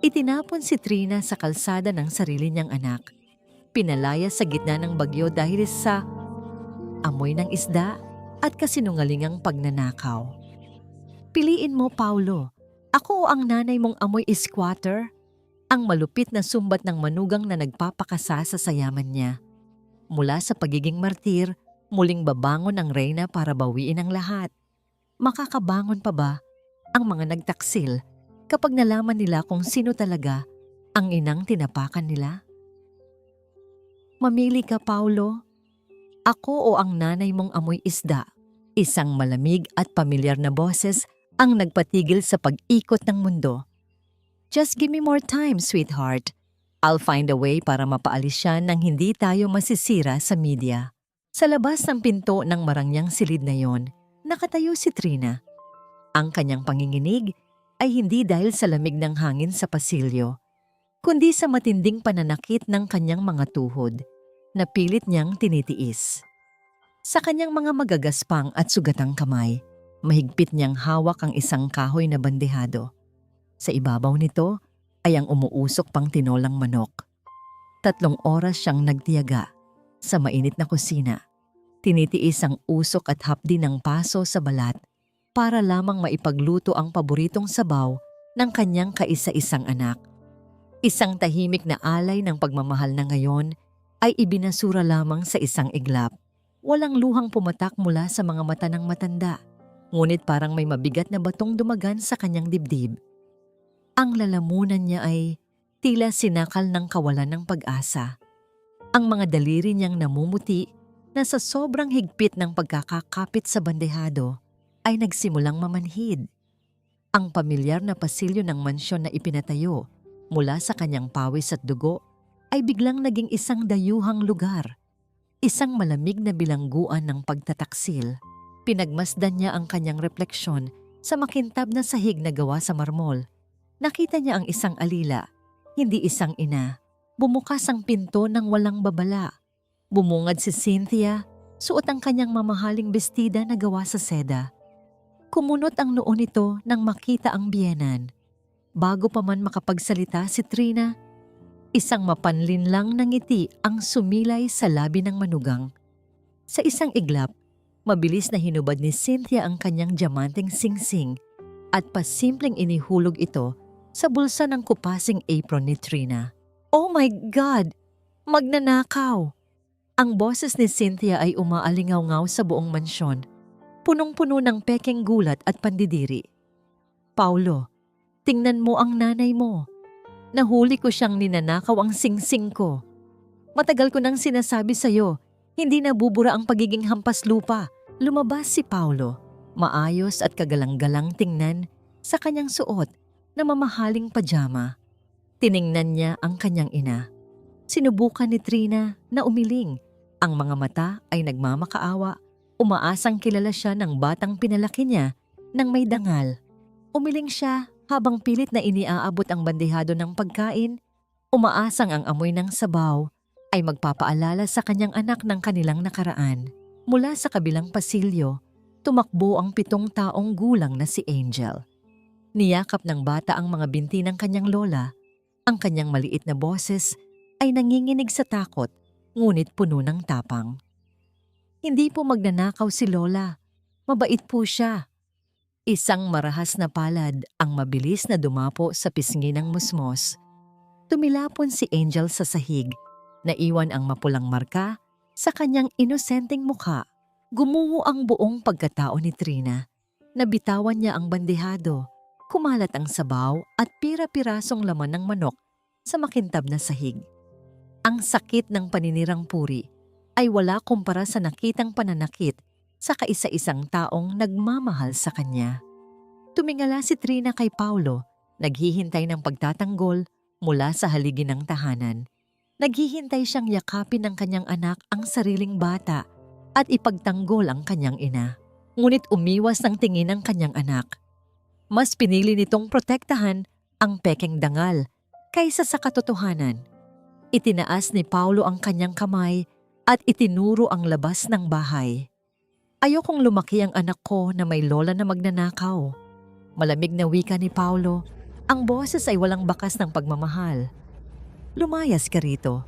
Itinapon si Trina sa kalsada ng sarili niyang anak. Pinalaya sa gitna ng bagyo dahil sa amoy ng isda at kasinungalingang pagnanakaw. Piliin mo, Paulo. Ako o ang nanay mong amoy squatter? Ang malupit na sumbat ng manugang na nagpapakasa sa sayaman niya. Mula sa pagiging martir, muling babangon ang reyna para bawiin ang lahat. Makakabangon pa ba ang mga nagtaksil kapag nalaman nila kung sino talaga ang inang tinapakan nila? Mamili ka, Paulo. Ako o ang nanay mong amoy isda? Isang malamig at pamilyar na boses ang nagpatigil sa pag-ikot ng mundo. Just give me more time, sweetheart. I'll find a way para mapaalis siya nang hindi tayo masisira sa media. Sa labas ng pinto ng marangyang silid na yon, nakatayo si Trina. Ang kanyang panginginig ay hindi dahil sa lamig ng hangin sa pasilyo, kundi sa matinding pananakit ng kanyang mga tuhod na pilit niyang tinitiis. Sa kanyang mga magagaspang at sugatang kamay, mahigpit niyang hawak ang isang kahoy na bandehado. Sa ibabaw nito ay ang umuusok pang tinolang manok. 3 oras siyang nagtiyaga sa mainit na kusina. Tinitiis ang usok at hapdi ng paso sa balat para lamang maipagluto ang paboritong sabaw ng kanyang kaisa-isang anak. Isang tahimik na alay ng pagmamahal na ngayon ay ibinasura lamang sa isang iglap. Walang luhang pumatak mula sa mga mata ng matanda, ngunit parang may mabigat na batong dumagan sa kanyang dibdib. Ang lalamunan niya ay tila sinakal ng kawalan ng pag-asa. Ang mga daliri niyang namumuti na sa sobrang higpit ng pagkakakapit sa bandehado ay nagsimulang mamanhid. Ang pamilyar na pasilyo ng mansyon na ipinatayo mula sa kanyang pawis at dugo ay biglang naging isang dayuhang lugar. Isang malamig na bilangguan ng pagtataksil. Pinagmasdan niya ang kanyang refleksyon sa makintab na sahig na gawa sa marmol. Nakita niya ang isang alila, hindi isang ina. Bumukas ang pinto ng walang babala. Bumungad si Cynthia, suot ang kanyang mamahaling bestida na gawa sa seda. Kumunot ang noo nito nang makita ang biyenan. Bago pa man makapagsalita si Trina, isang mapanlinlang na ngiti ang sumilay sa labi ng manugang. Sa isang iglap, mabilis na hinubad ni Cynthia ang kanyang diamanteng singsing at pasimpleng inihulog ito sa bulsa ng kupasing apron ni Trina. Oh my God! Magnanakaw! Ang boses ni Cynthia ay umaalingaw-ngaw sa buong mansyon, punong-puno ng pekeng gulat at pandidiri. Paulo, tingnan mo ang nanay mo. Nahuli ko siyang ninanakaw ang singsing ko. Matagal ko nang sinasabi sa'yo, hindi nabubura ang pagiging hampas lupa. Lumabas si Paulo, maayos at kagalang-galang tingnan sa kanyang suot na mamahaling pajama. Tiningnan niya ang kanyang ina. Sinubukan ni Trina na umiling. Ang mga mata ay nagmamakaawa. Umaasang kilala siya ng batang pinalaki niya nang may dangal. Umiling siya habang pilit na iniaabot ang bandehado ng pagkain. Umaasang ang amoy ng sabaw ay magpapaalala sa kanyang anak ng kanilang nakaraan. Mula sa kabilang pasilyo, tumakbo ang 7 taong gulang na si Angel. Niyakap ng bata ang mga binti ng kanyang lola. Ang kanyang maliit na boses ay nanginginig sa takot, ngunit puno ng tapang. Hindi po magnanakaw si Lola. Mabait po siya. Isang marahas na palad ang mabilis na dumapo sa pisngi ng musmos. Tumilapon si Angel sa sahig. Naiwan ang mapulang marka sa kanyang inosenteng mukha. Gumungo ang buong pagkatao ni Trina. Nabitawan niya ang bandehado. Kumalat ang sabaw at pira-pirasong laman ng manok sa makintab na sahig. Ang sakit ng paninirang puri ay wala kumpara sa nakitang pananakit sa kaisa-isang taong nagmamahal sa kanya. Tumingala si Trina kay Paulo, naghihintay ng pagtatanggol mula sa haligi ng tahanan. Naghihintay siyang yakapin ng kanyang anak ang sariling bata at ipagtanggol ang kanyang ina. Ngunit umiwas ng tingin ang kanyang anak. Mas pinili nitong protektahan ang pekeng dangal kaysa sa katotohanan. Itinaas ni Paulo ang kanyang kamay at itinuro ang labas ng bahay. Ayokong lumaki ang anak ko na may lola na magnanakaw. Malamig na wika ni Paulo, Ang boses ay walang bakas ng pagmamahal. Lumayas ka rito.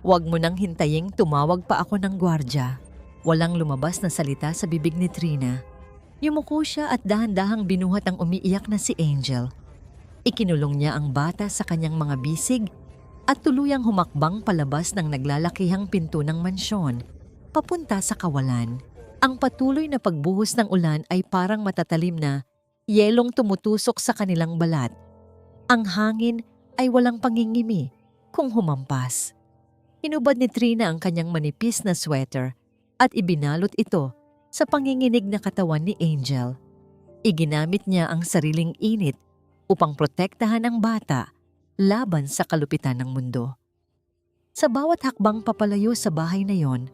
Huwag mo nang hintaying tumawag pa ako ng gwardya. Walang lumabas na salita sa bibig ni Trina. Yumuko siya at dahan-dahang binuhat ang umiiyak na si Angel. Ikinulong niya ang bata sa kanyang mga bisig at tuluyang humakbang palabas ng naglalakihang pinto ng mansyon, papunta sa kawalan. Ang patuloy na pagbuhos ng ulan ay parang matatalim na yelong tumutusok sa kanilang balat. Ang hangin ay walang pangingimi kung humampas. Hinubad ni Trina ang kanyang manipis na sweater at ibinalot ito sa panginginig na katawan ni Angel. Iginamit niya ang sariling init upang protektahan ang bata laban sa kalupitan ng mundo. Sa bawat hakbang papalayo sa bahay na yon,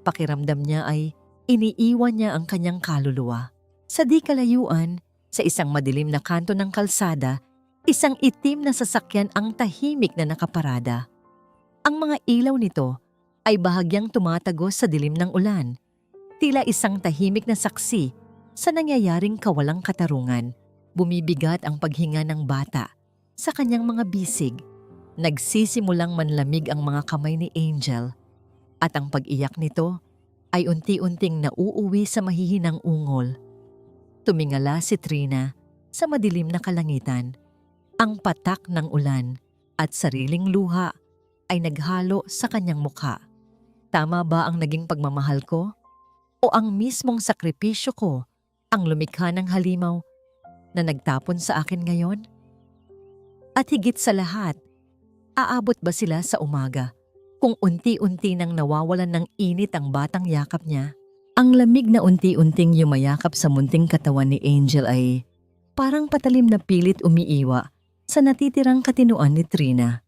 pakiramdam niya ay iniiwan niya ang kanyang kaluluwa. Sa di kalayuan, sa isang madilim na kanto ng kalsada, isang itim na sasakyan ang tahimik na nakaparada. Ang mga ilaw nito ay bahagyang tumatagos sa dilim ng ulan, tila isang tahimik na saksi sa nangyayaring kawalang katarungan. Bumibigat ang paghinga ng bata sa kanyang mga bisig. Nagsisimulang manlamig ang mga kamay ni Angel at ang pag-iyak nito ay unti-unting nauuwi sa mahihinang ungol. Tumingala si Trina sa madilim na kalangitan. Ang patak ng ulan at sariling luha ay naghalo sa kanyang mukha. Tama ba ang naging pagmamahal ko? O ang mismong sakripisyo ko ang lumikha ng halimaw na nagtapon sa akin ngayon? At higit sa lahat, aabot ba sila sa umaga kung unti-unti nang nawawalan ng init ang batang yakap niya? Ang lamig na unti-unting yumayakap sa munting katawan ni Angel ay parang patalim na pilit umiiwa sa natitirang katinuan ni Trina.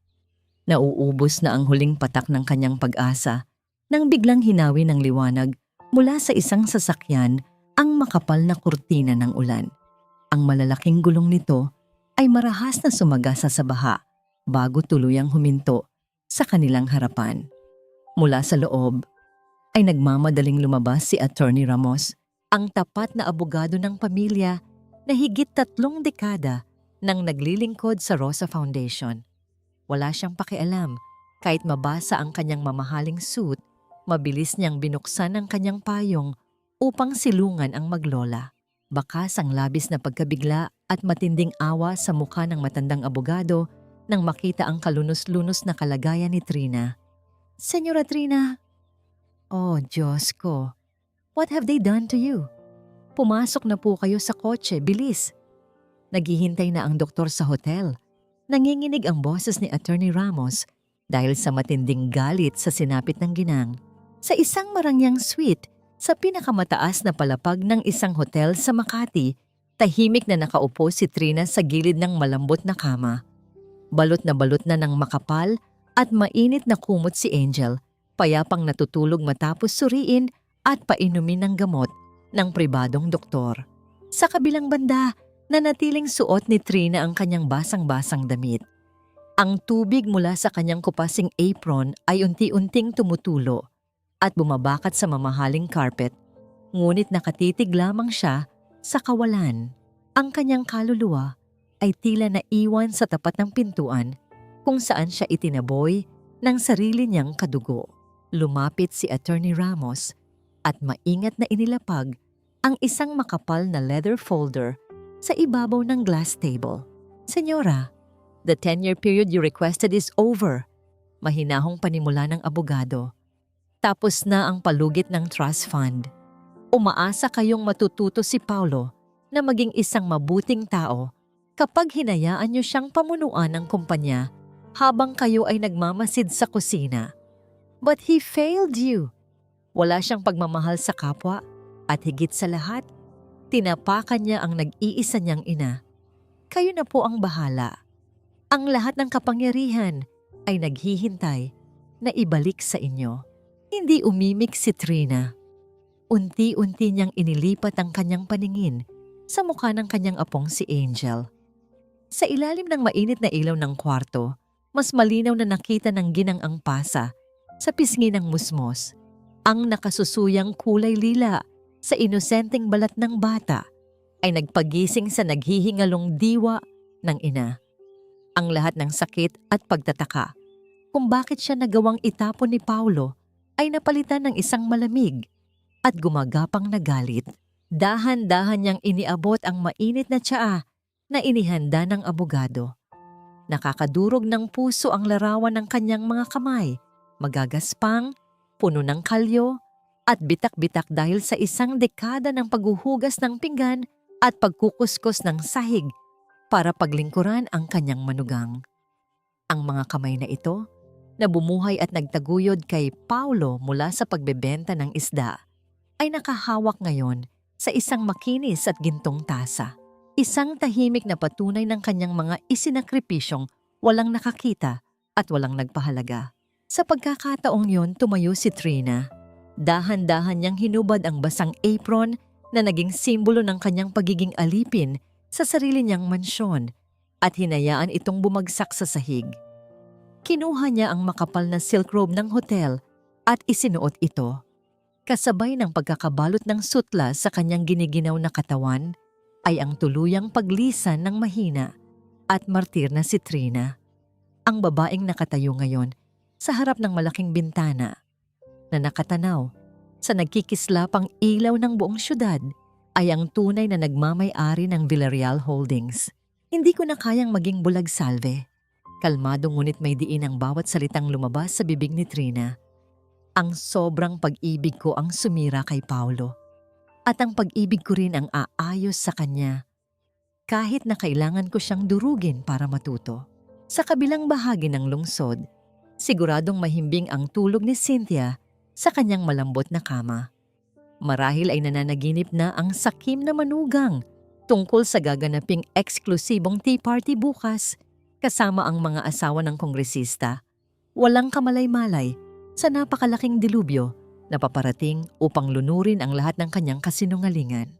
Nauubos na ang huling patak ng kanyang pag-asa nang biglang hinawi ng liwanag mula sa isang sasakyan ang makapal na kurtina ng ulan. Ang malalaking gulong nito ay marahas na sumagasa sa baha bago tuluyang huminto sa kanilang harapan. Mula sa loob ay nagmamadaling lumabas si Attorney Ramos, ang tapat na abogado ng pamilya na higit 3 dekada nang naglilingkod sa Rosa Foundation. Wala siyang pakialam kahit mabasa ang kanyang mamahaling suit, mabilis niyang binuksan ang kanyang payong upang silungan ang maglola. Bakas ang labis na pagkabigla at matinding awa sa mukha ng matandang abogado nang makita ang kalunos-lunos na kalagayan ni Trina. Senyora Trina, oh Diyos ko, what have they done to you? Pumasok na po kayo sa kotse, bilis. Naghihintay na ang doktor sa hotel. Nanginginig ang boses ni Attorney Ramos dahil sa matinding galit sa sinapit ng ginang. Sa isang marangyang suite sa pinakamataas na palapag ng isang hotel sa Makati, tahimik na nakaupo si Trina sa gilid ng malambot na kama. Balot na ng makapal at mainit na kumot si Angel, payapang natutulog matapos suriin at painumin ng gamot ng pribadong doktor. Sa kabilang banda, nanatiling suot ni Trina ang kanyang basang-basang damit. Ang tubig mula sa kanyang kupasing apron ay unti-unting tumutulo at bumabakat sa mamahaling carpet, ngunit nakatitig lamang siya sa kawalan. Ang kanyang kaluluwa ay tila naiwan sa tapat ng pintuan kung saan siya itinaboy ng sarili niyang kadugo. Lumapit si Attorney Ramos at maingat na inilapag ang isang makapal na leather folder sa ibabaw ng glass table. Senyora, the 10-year period you requested is over. Mahinahong panimula ng abogado. Tapos na ang palugit ng trust fund. Umaasa kayong matututo si Paulo na maging isang mabuting tao kapag hinayaan niyo siyang pamunuan ng kumpanya habang kayo ay nagmamasid sa kusina. But he failed you. Wala siyang pagmamahal sa kapwa at higit sa lahat, tinapakan niya ang nag-iisa niyang ina. Kayo na po ang bahala. Ang lahat ng kapangyarihan ay naghihintay na ibalik sa inyo. Hindi umimik si Trina. Unti-unti niyang inilipat ang kanyang paningin sa mukha ng kanyang apong si Angel. Sa ilalim ng mainit na ilaw ng kwarto, mas malinaw na nakita ng ginang ang pasa sa pisngi ng musmos. Ang nakasusuyang kulay lila sa inosenteng balat ng bata ay nagpagising sa naghihingalong diwa ng ina. ang lahat ng sakit at pagtataka kung bakit siya nagawang itapon ni Paulo ay napalitan ng isang malamig at gumagapang na galit. Dahan-dahan niyang iniabot ang mainit na tsaa na inihanda ng abogado. Nakakadurog ng puso ang larawan ng kanyang mga kamay, magagaspang, puno ng kalyo, at bitak-bitak dahil sa isang dekada ng paghuhugas ng pinggan at pagkukuskus ng sahig para paglingkuran ang kanyang manugang. Ang mga kamay na ito, na bumuhay at nagtaguyod kay Paulo mula sa pagbebenta ng isda, ay nakahawak ngayon sa isang makinis at gintong tasa. Isang tahimik na patunay ng kanyang mga isinakripisyong walang nakakita at walang nagpahalaga. Sa pagkakataong yon, tumayo si Trina. Dahan-dahan niyang hinubad ang basang apron na naging simbolo ng kanyang pagiging alipin sa sarili niyang mansyon at hinayaan itong bumagsak sa sahig. Kinuha niya ang makapal na silk robe ng hotel at isinuot ito. Kasabay ng pagkakabalot ng sutla sa kanyang giniginaw na katawan ay ang tuluyang paglisan ng mahina at martir na si Trina. Ang babaeng nakatayo ngayon sa harap ng malaking bintana na nakatanaw sa nagkikislapang ilaw ng buong syudad ay ang tunay na nagmamay-ari ng Villarreal Holdings. Hindi ko na kayang maging bulag salve. Kalmado ngunit may diin ang bawat salitang lumabas sa bibig ni Trina. Ang sobrang pag-ibig ko ang sumira kay Paulo. At ang pag-ibig ko rin ang aayos sa kanya. Kahit na kailangan ko siyang durugin para matuto. Sa kabilang bahagi ng lungsod, siguradong mahimbing ang tulog ni Cynthia sa kanyang malambot na kama. Marahil ay nananaginip na ang sakim na manugang tungkol sa gaganaping eksklusibong tea party bukas kasama ang mga asawa ng kongresista. Walang kamalay-malay sa napakalaking dilubyo na paparating upang lunurin ang lahat ng kanyang kasinungalingan.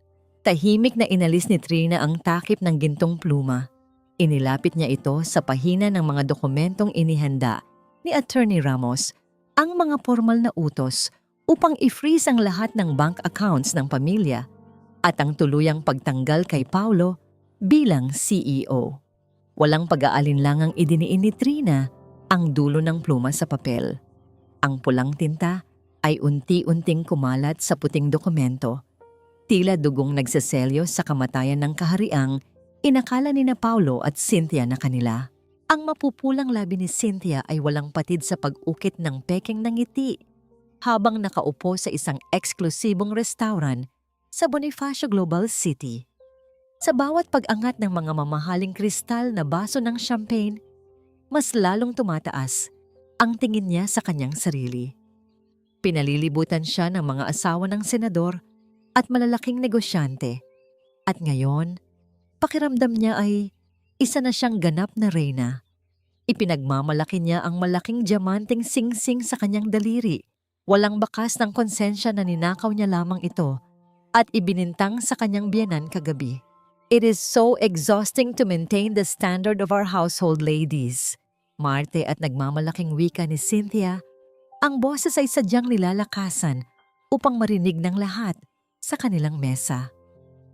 Tahimik na inalis ni Trina ang takip ng gintong pluma. Inilapit niya ito sa pahina ng mga dokumentong inihanda ni Attorney Ramos, ang mga formal na utos upang i-freeze ang lahat ng bank accounts ng pamilya at ang tuluyang pagtanggal kay Paulo bilang CEO. Walang pag-aalinlangang idiniin ni Trina ang dulo ng pluma sa papel. Ang pulang tinta ay unti-unting kumalat sa puting dokumento. Tila dugong nagseselyo sa kamatayan ng kahariang inakala ni na Paulo at Cynthia na kanila. Ang mapupulang labi ni Cynthia ay walang patid sa pag-ukit ng pekeng ng ngiti habang nakaupo sa isang eksklusibong restaurant sa Bonifacio Global City. Sa bawat pag-angat ng mga mamahaling kristal na baso ng champagne, mas lalong tumataas ang tingin niya sa kanyang sarili. Pinalilibutan siya ng mga asawa ng senador at malalaking negosyante. At ngayon, pakiramdam niya ay isa na siyang ganap na reyna. Ipinagmamalaki niya ang malaking diamanteng singsing sa kanyang daliri. Walang bakas ng konsensya na ninakaw niya lamang ito at ibinintang sa kanyang biyenan kagabi. It is so exhausting to maintain the standard of our household, ladies. Marte at nagmamalaking wika ni Cynthia, ang boses ay sadyang nilalakasan upang marinig ng lahat sa kanilang mesa.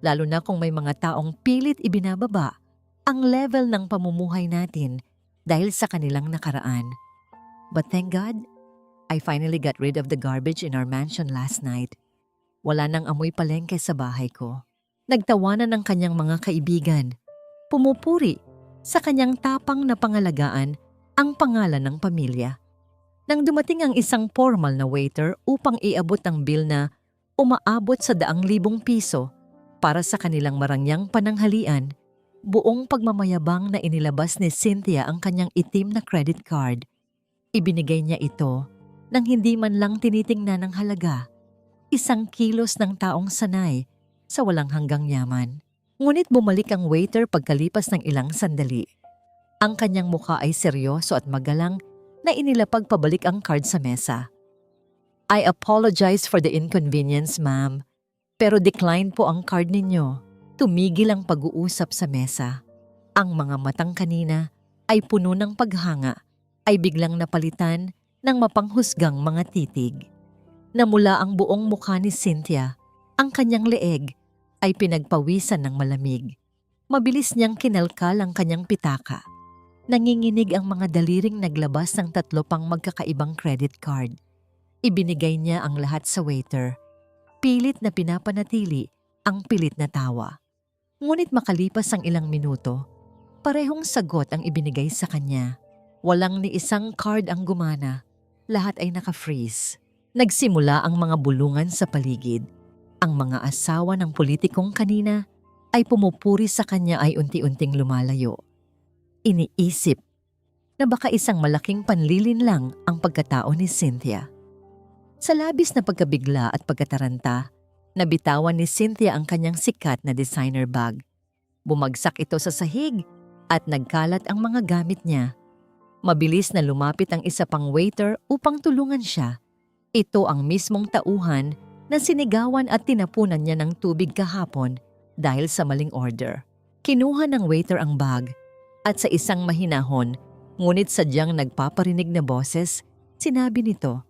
Lalo na kung may mga taong pilit ibinababa ang level ng pamumuhay natin dahil sa kanilang nakaraan. But thank God, I finally got rid of the garbage in our mansion last night. Wala nang amoy palengke sa bahay ko. Nagtawanan ng kanyang mga kaibigan. Pumupuri sa kanyang tapang na pangalagaan ang pangalan ng pamilya. Nang dumating ang isang formal na waiter upang iabot ang bill na umaabot sa 200,000 piso para sa kanilang marangyang pananghalian, buong pagmamayabang na inilabas ni Cynthia ang kanyang itim na credit card. Ibinigay niya ito nang hindi man lang tinitingnan ng halaga. Isang kilos ng taong sanay sa walang hanggang yaman. Ngunit bumalik ang waiter pagkalipas ng ilang sandali. Ang kanyang mukha ay seryoso at magalang na inilapag pabalik ang card sa mesa. I apologize for the inconvenience, ma'am. Pero decline po ang card ninyo. Tumigil ang pag-uusap sa mesa. Ang mga matang kanina ay puno ng paghanga ay biglang napalitan ng mapanghusgang mga titig. Namula ang buong mukha ni Cynthia, ang kanyang leeg ay pinagpawisan ng malamig. Mabilis niyang kinalkal ang kanyang pitaka. Nanginginig ang mga daliring naglabas ng 3 pang magkakaibang credit card. Ibinigay niya ang lahat sa waiter. Pilit na pinapanatili ang pilit na tawa. Ngunit makalipas ang ilang minuto, parehong sagot ang ibinigay sa kanya. Walang ni isang card ang gumana. Lahat ay naka-freeze. Nagsimula ang mga bulungan sa paligid. Ang mga asawa ng politikong kanina ay pumupuri sa kanya ay unti-unting lumalayo. Iniisip na baka isang malaking panlilin lang ang pagkatao ni Cynthia. Sa labis na pagkabigla at pagkataranta, nabitawan ni Cynthia ang kanyang sikat na designer bag. Bumagsak ito sa sahig at nagkalat ang mga gamit niya. Mabilis na lumapit ang isa pang waiter upang tulungan siya. Ito ang mismong tauhan na sinigawan at tinapunan niya ng tubig kahapon dahil sa maling order. Kinuha ng waiter ang bag at sa isang mahinahon, ngunit sadyang nagpaparinig na boses, sinabi nito,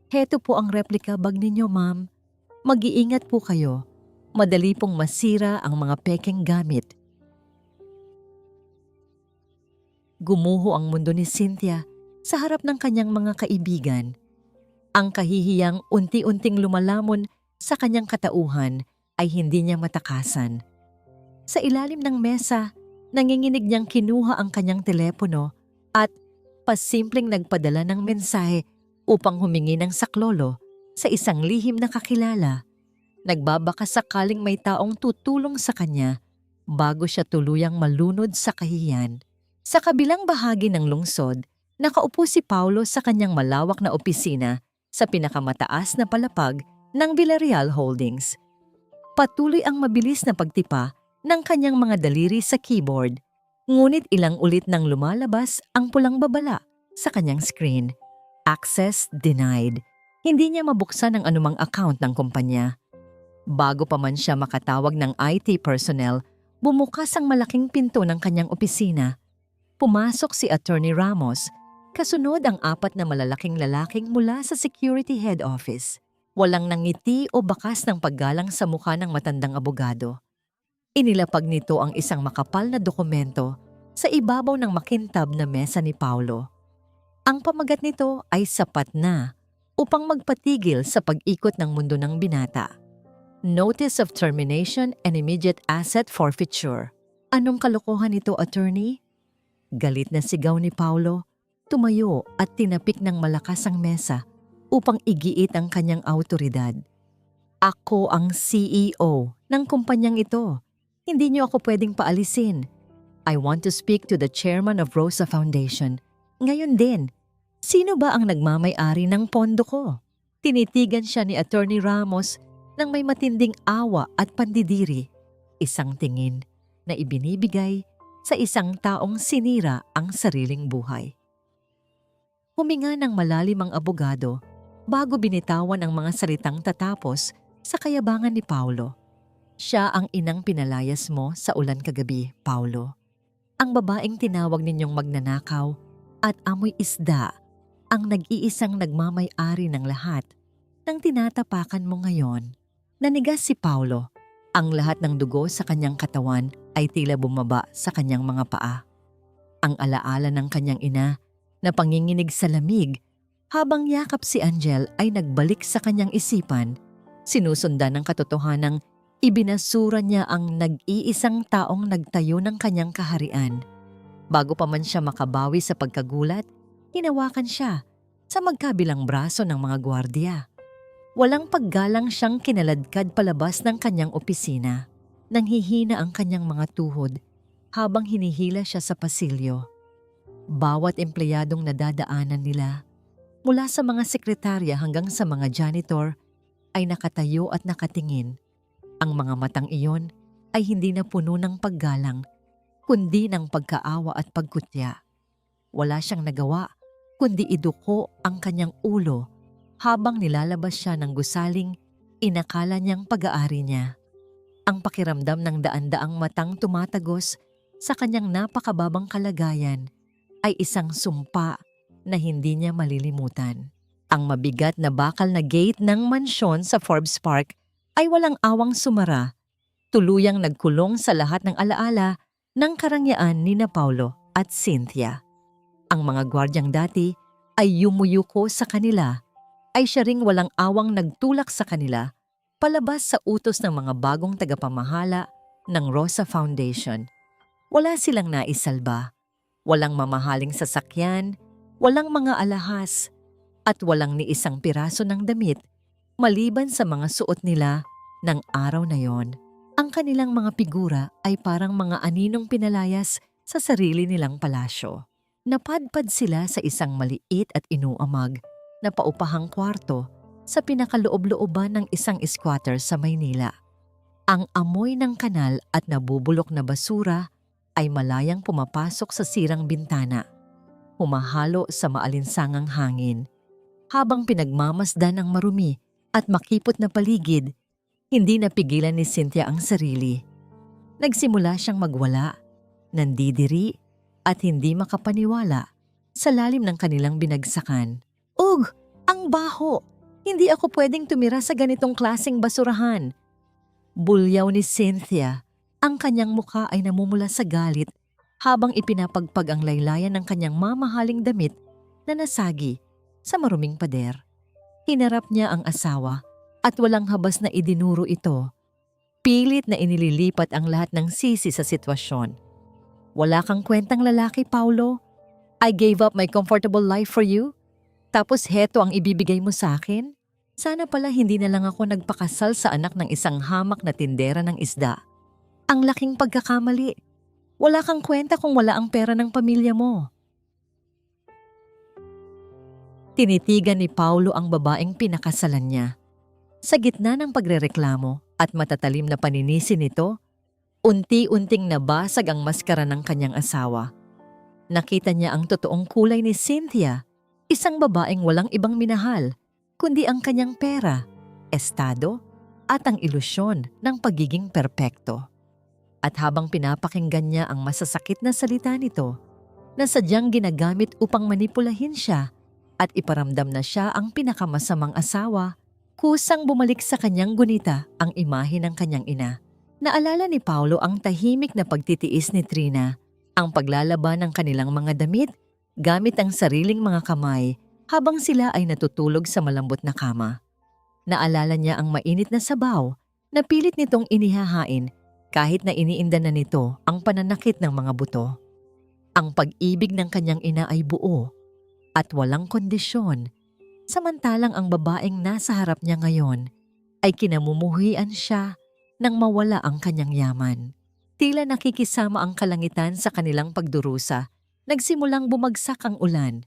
"Heto po ang replica bag ninyo, ma'am. Mag-iingat po kayo. Madali pong masira ang mga pekeng gamit." Gumuho ang mundo ni Cynthia sa harap ng kanyang mga kaibigan. Ang kahihiyang unti-unting lumalamon sa kanyang katauhan ay hindi niya matakasan. Sa ilalim ng mesa, nanginginig niyang kinuha ang kanyang telepono at pasimpleng nagpadala ng mensahe upang humingi ng saklolo sa isang lihim na kakilala. Nagbabaka sakaling may taong tutulong sa kanya bago siya tuluyang malunod sa kahihiyan. Sa kabilang bahagi ng lungsod, nakaupo si Paulo sa kanyang malawak na opisina sa pinakamataas na palapag ng Villarreal Holdings. Patuloy ang mabilis na pagtipa ng kanyang mga daliri sa keyboard, ngunit ilang ulit nang lumalabas ang pulang babala sa kanyang screen. Access denied. Hindi niya mabuksan ang anumang account ng kumpanya. Bago pa man siya makatawag ng IT personnel, bumukas ang malaking pinto ng kanyang opisina. Pumasok si Attorney Ramos, kasunod ang 4 na malalaking lalaking mula sa security head office. Walang nangiti o bakas ng paggalang sa mukha ng matandang abogado. Inilapag nito ang isang makapal na dokumento sa ibabaw ng makintab na mesa ni Paulo. Ang pamagat nito ay sapat na upang magpatigil sa pag-ikot ng mundo ng binata. Notice of Termination and Immediate Asset Forfeiture. Anong kalokohan ito, attorney? Galit na sigaw ni Paulo, tumayo at tinapik ng malakas ang mesa upang igiit ang kanyang autoridad. Ako ang CEO ng kumpanyang ito. Hindi niyo ako pwedeng paalisin. I want to speak to the chairman of Rosa Foundation. Ngayon din, sino ba ang nagmamay-ari ng pondo ko? Tinitigan siya ni Attorney Ramos nang may matinding awa at pandidiri. Isang tingin na ibinibigay sa isang taong sinira ang sariling buhay. Huminga ng malalim ang abogado bago binitawan ang mga salitang tatapos sa kayabangan ni Paulo. Siya ang inang pinalayas mo sa ulan kagabi, Paulo. Ang babaeng tinawag ninyong magnanakaw at amoy isda ang nag-iisang nagmamay-ari ng lahat ng tinatapakan mo ngayon. Nanigas si Paulo. Ang lahat ng dugo sa kanyang katawan ay tila bumaba sa kanyang mga paa. Ang alaala ng kanyang ina na panginginig sa lamig habang yakap si Angel ay nagbalik sa kanyang isipan. Sinusundan ng katotohanang ibinasura niya ang nag-iisang taong nagtayo ng kanyang kaharian. Bago pa man siya makabawi sa pagkagulat, hinawakan siya sa magkabilang braso ng mga gwardiya. Walang paggalang siyang kinaladkad palabas ng kanyang opisina. Nanghihina ang kanyang mga tuhod habang hinihila siya sa pasilyo. Bawat empleyadong nadadaanan nila, mula sa mga sekretarya hanggang sa mga janitor, ay nakatayo at nakatingin. Ang mga matang iyon ay hindi na puno ng paggalang, kundi ng pagkaawa at pagkutya. Wala siyang nagawa, kundi iduko ang kanyang ulo habang nilalabas siya ng gusaling inakala niyang pag-aari niya. Ang pakiramdam ng daan-daang matang tumatagos sa kanyang napakababang kalagayan ay isang sumpa na hindi niya malilimutan. Ang mabigat na bakal na gate ng mansyon sa Forbes Park ay walang awang sumara, tuluyang nagkulong sa lahat ng alaala ng karangyaan ni na Paulo. at Cynthia. Ang mga gwardyang dati ay yumuyuko sa kanila, ay siya ring walang awang nagtulak sa kanila palabas sa utos ng mga bagong tagapamahala ng Rosa Foundation. Wala silang naisalba, walang mamahaling sasakyan, walang mga alahas, at walang ni isang piraso ng damit maliban sa mga suot nila ng araw na yon. Ang kanilang mga figura ay parang mga aninong pinalayas sa sarili nilang palasyo. Napadpad sila sa isang maliit at inuamag na paupahang kwarto sa pinakaloob-looban ng isang squatter sa Maynila. Ang amoy ng kanal at nabubulok na basura ay malayang pumapasok sa sirang bintana, humahalo sa maalinsangang hangin. Habang pinagmamasdan ng marumi at makipot na paligid, hindi napigilan ni Cynthia ang sarili. Nagsimula siyang magwala, nandidiri, at hindi makapaniwala sa lalim ng kanilang binagsakan. Ugh! Ang baho! Hindi ako pwedeng tumira sa ganitong klaseng basurahan. Bulyaw ni Cynthia. Ang kanyang muka ay namumula sa galit habang ipinapagpag ang laylayan ng kanyang mamahaling damit na nasagi sa maruming pader. Hinarap niya ang asawa at walang habas na idinuro ito. Pilit na inililipat ang lahat ng sisi sa sitwasyon. Wala kang kwentang lalaki, Paulo. I gave up my comfortable life for you. Tapos heto ang ibibigay mo sa akin? Sana pala hindi na lang ako nagpakasal sa anak ng isang hamak na tindera ng isda. Ang laking pagkakamali. Wala kang kwenta kung wala ang pera ng pamilya mo. Tinitigan ni Paulo ang babaeng pinakasalan niya. Sa gitna ng pagrereklamo at matatalim na paninisi nito, unti-unting nabasag ang maskara ng kanyang asawa. Nakita niya ang totoong kulay ni Cynthia, isang babaeng walang ibang minahal, kundi ang kanyang pera, estado, at ang ilusyon ng pagiging perpekto. At habang pinapakinggan niya ang masasakit na salita nito, na sadyang ginagamit upang manipulahin siya at iparamdam na siya ang pinakamasamang asawa, kusang bumalik sa kanyang gunita ang imahe ng kanyang ina. Naalala ni Paulo ang tahimik na pagtitiis ni Trina, ang paglalaban ng kanilang mga damit gamit ang sariling mga kamay habang sila ay natutulog sa malambot na kama. Naalala niya ang mainit na sabaw na pilit nitong inihahain kahit na iniinda na nito ang pananakit ng mga buto. Ang pag-ibig ng kanyang ina ay buo at walang kondisyon, samantalang ang babaeng nasa harap niya ngayon ay kinamumuhian siya nang mawala ang kanyang yaman. Tila nakikisama ang kalangitan sa kanilang pagdurusa, nagsimulang bumagsak ang ulan.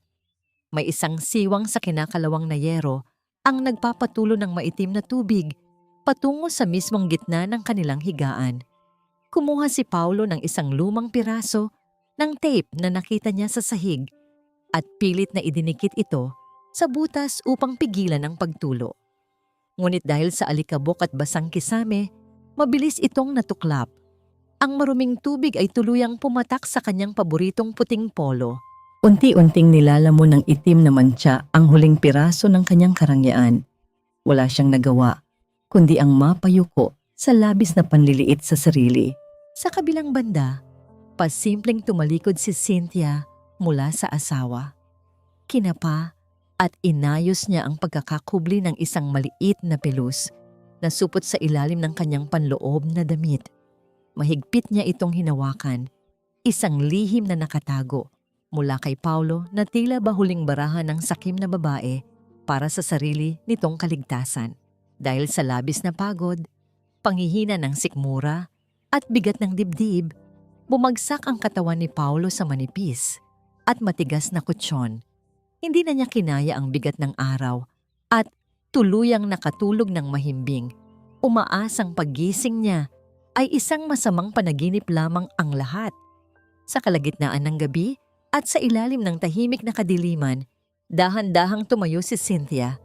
May isang siwang sa kinakalawang na yero ang nagpapatulo ng maitim na tubig patungo sa mismong gitna ng kanilang higaan. Kumuha si Paulo ng isang lumang piraso ng tape na nakita niya sa sahig at pilit na idinikit ito sa butas upang pigilan ang pagtulo. Ngunit dahil sa alikabok at basang kisame, mabilis itong natuklap. Ang maruming tubig ay tuluyang pumatak sa kanyang paboritong puting polo. Unti-unting nilalamon ng itim na mantsa ang huling piraso ng kanyang karangyaan. Wala siyang nagawa, kundi ang mapayuko sa labis na panliliit sa sarili. Sa kabilang banda, pasimpleng tumalikod si Cynthia mula sa asawa. Kinapa at inayos niya ang pagkakakubli ng isang maliit na pelus na supot sa ilalim ng kanyang panloob na damit. Mahigpit niya itong hinawakan, isang lihim na nakatago mula kay Paulo na tila ba huling barahan ng sakim na babae para sa sarili nitong kaligtasan. Dahil sa labis na pagod, panghihina ng sikmura at bigat ng dibdib, bumagsak ang katawan ni Paulo sa manipis at matigas na kutsyon. Hindi na niya kinaya ang bigat ng araw at tuluyang nakatulog ng mahimbing. Umaasang paggising niya ay isang masamang panaginip lamang ang lahat. Sa kalagitnaan ng gabi at sa ilalim ng tahimik na kadiliman, dahan-dahang tumayo si Cynthia.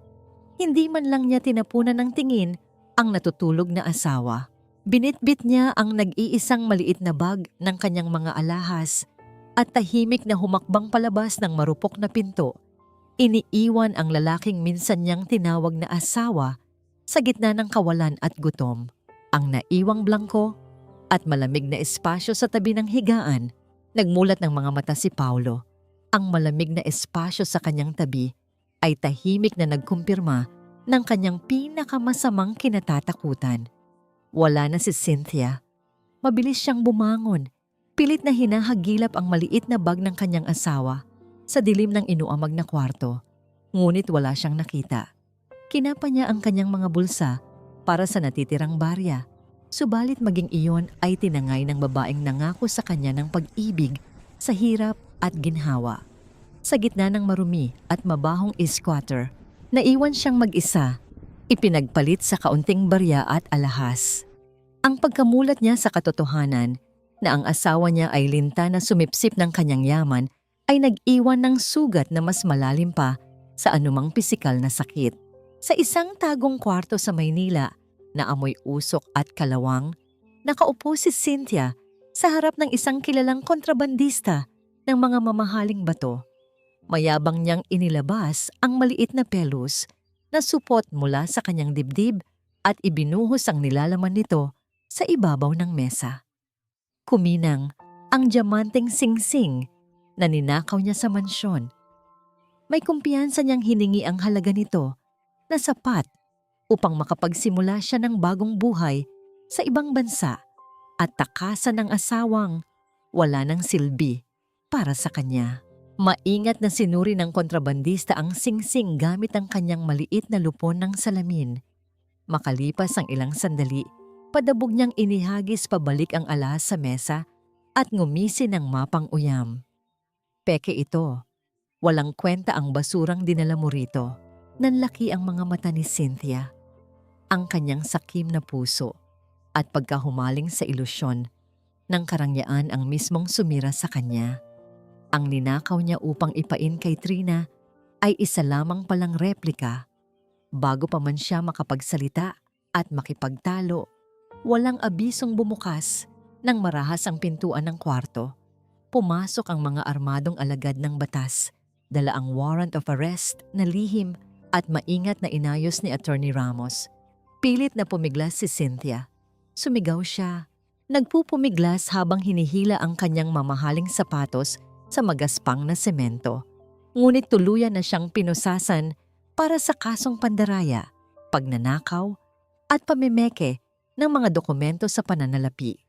Hindi man lang niya tinapunan ng tingin ang natutulog na asawa. Binitbit niya ang nag-iisang maliit na bag ng kanyang mga alahas at tahimik na humakbang palabas ng marupok na pinto. Iniiwan ang lalaking minsan niyang tinawag na asawa sa gitna ng kawalan at gutom. Ang naiwang blangko at malamig na espasyo sa tabi ng higaan Nagmulat ng mga mata si Paulo. Ang malamig na espasyo sa kanyang tabi ay tahimik na nagkumpirma ng kanyang pinakamasamang kinatatakutan. Wala na si Cynthia. Mabilis siyang bumangon. Pilit na hinahagilap ang maliit na bag ng kanyang asawa sa dilim ng inuamag na kwarto. Ngunit wala siyang nakita. Kinapa niya ang kanyang mga bulsa para sa natitirang barya. Subalit maging iyon ay tinangay ng babaeng nangako sa kanya ng pag-ibig sa hirap at ginhawa. Sa gitna ng marumi at mabahong squatter, naiwan siyang mag-isa, ipinagpalit sa kaunting barya at alahas. Ang pagkamulat niya sa katotohanan na ang asawa niya ay linta na sumipsip ng kanyang yaman ay nag-iwan ng sugat na mas malalim pa sa anumang pisikal na sakit. Sa isang tagong kwarto sa Maynila na amoy usok at kalawang, nakaupo si Cynthia sa harap ng isang kilalang kontrabandista ng mga mamahaling bato. Mayabang niyang inilabas ang maliit na pelus na supot mula sa kanyang dibdib at ibinuhos ang nilalaman nito sa ibabaw ng mesa. Kuminang ang diamanteng singsing na ninakaw niya sa mansyon. May kumpiyansa niyang hiningi ang halaga nito na sapat upang makapagsimula siya ng bagong buhay sa ibang bansa at takasan ng asawang wala ng silbi para sa kanya. Maingat na sinuri ng kontrabandista ang singsing gamit ang kanyang maliit na lupon ng salamin. Makalipas ang ilang sandali, padabog niyang inihagis pabalik ang alahas sa mesa at ngumisi ng mapang uyam. Peke ito. Walang kwenta ang basurang dinala mo rito. Nanlaki ang mga mata ni Cynthia. Ang kanyang sakim na puso at pagkahumaling sa ilusyon ng karangyaan ang mismong sumira sa kanya. Ang ninakaw niya upang ipain kay Trina ay isa lamang palang replika. Bago pa man siya makapagsalita at makipagtalo, walang abisong bumukas nang marahas ang pintuan ng kwarto. Pumasok ang mga armadong alagad ng batas, dala ang warrant of arrest na lihim at maingat na inayos ni Attorney Ramos. Pilit na pumiglas si Cynthia. Sumigaw siya. Nagpupumiglas habang hinihila ang kanyang mamahaling sapatos sa magaspang na semento. Ngunit tuluyan na siyang pinusasan para sa kasong pandaraya, pagnanakaw at pamimeke ng mga dokumento sa pananalapi.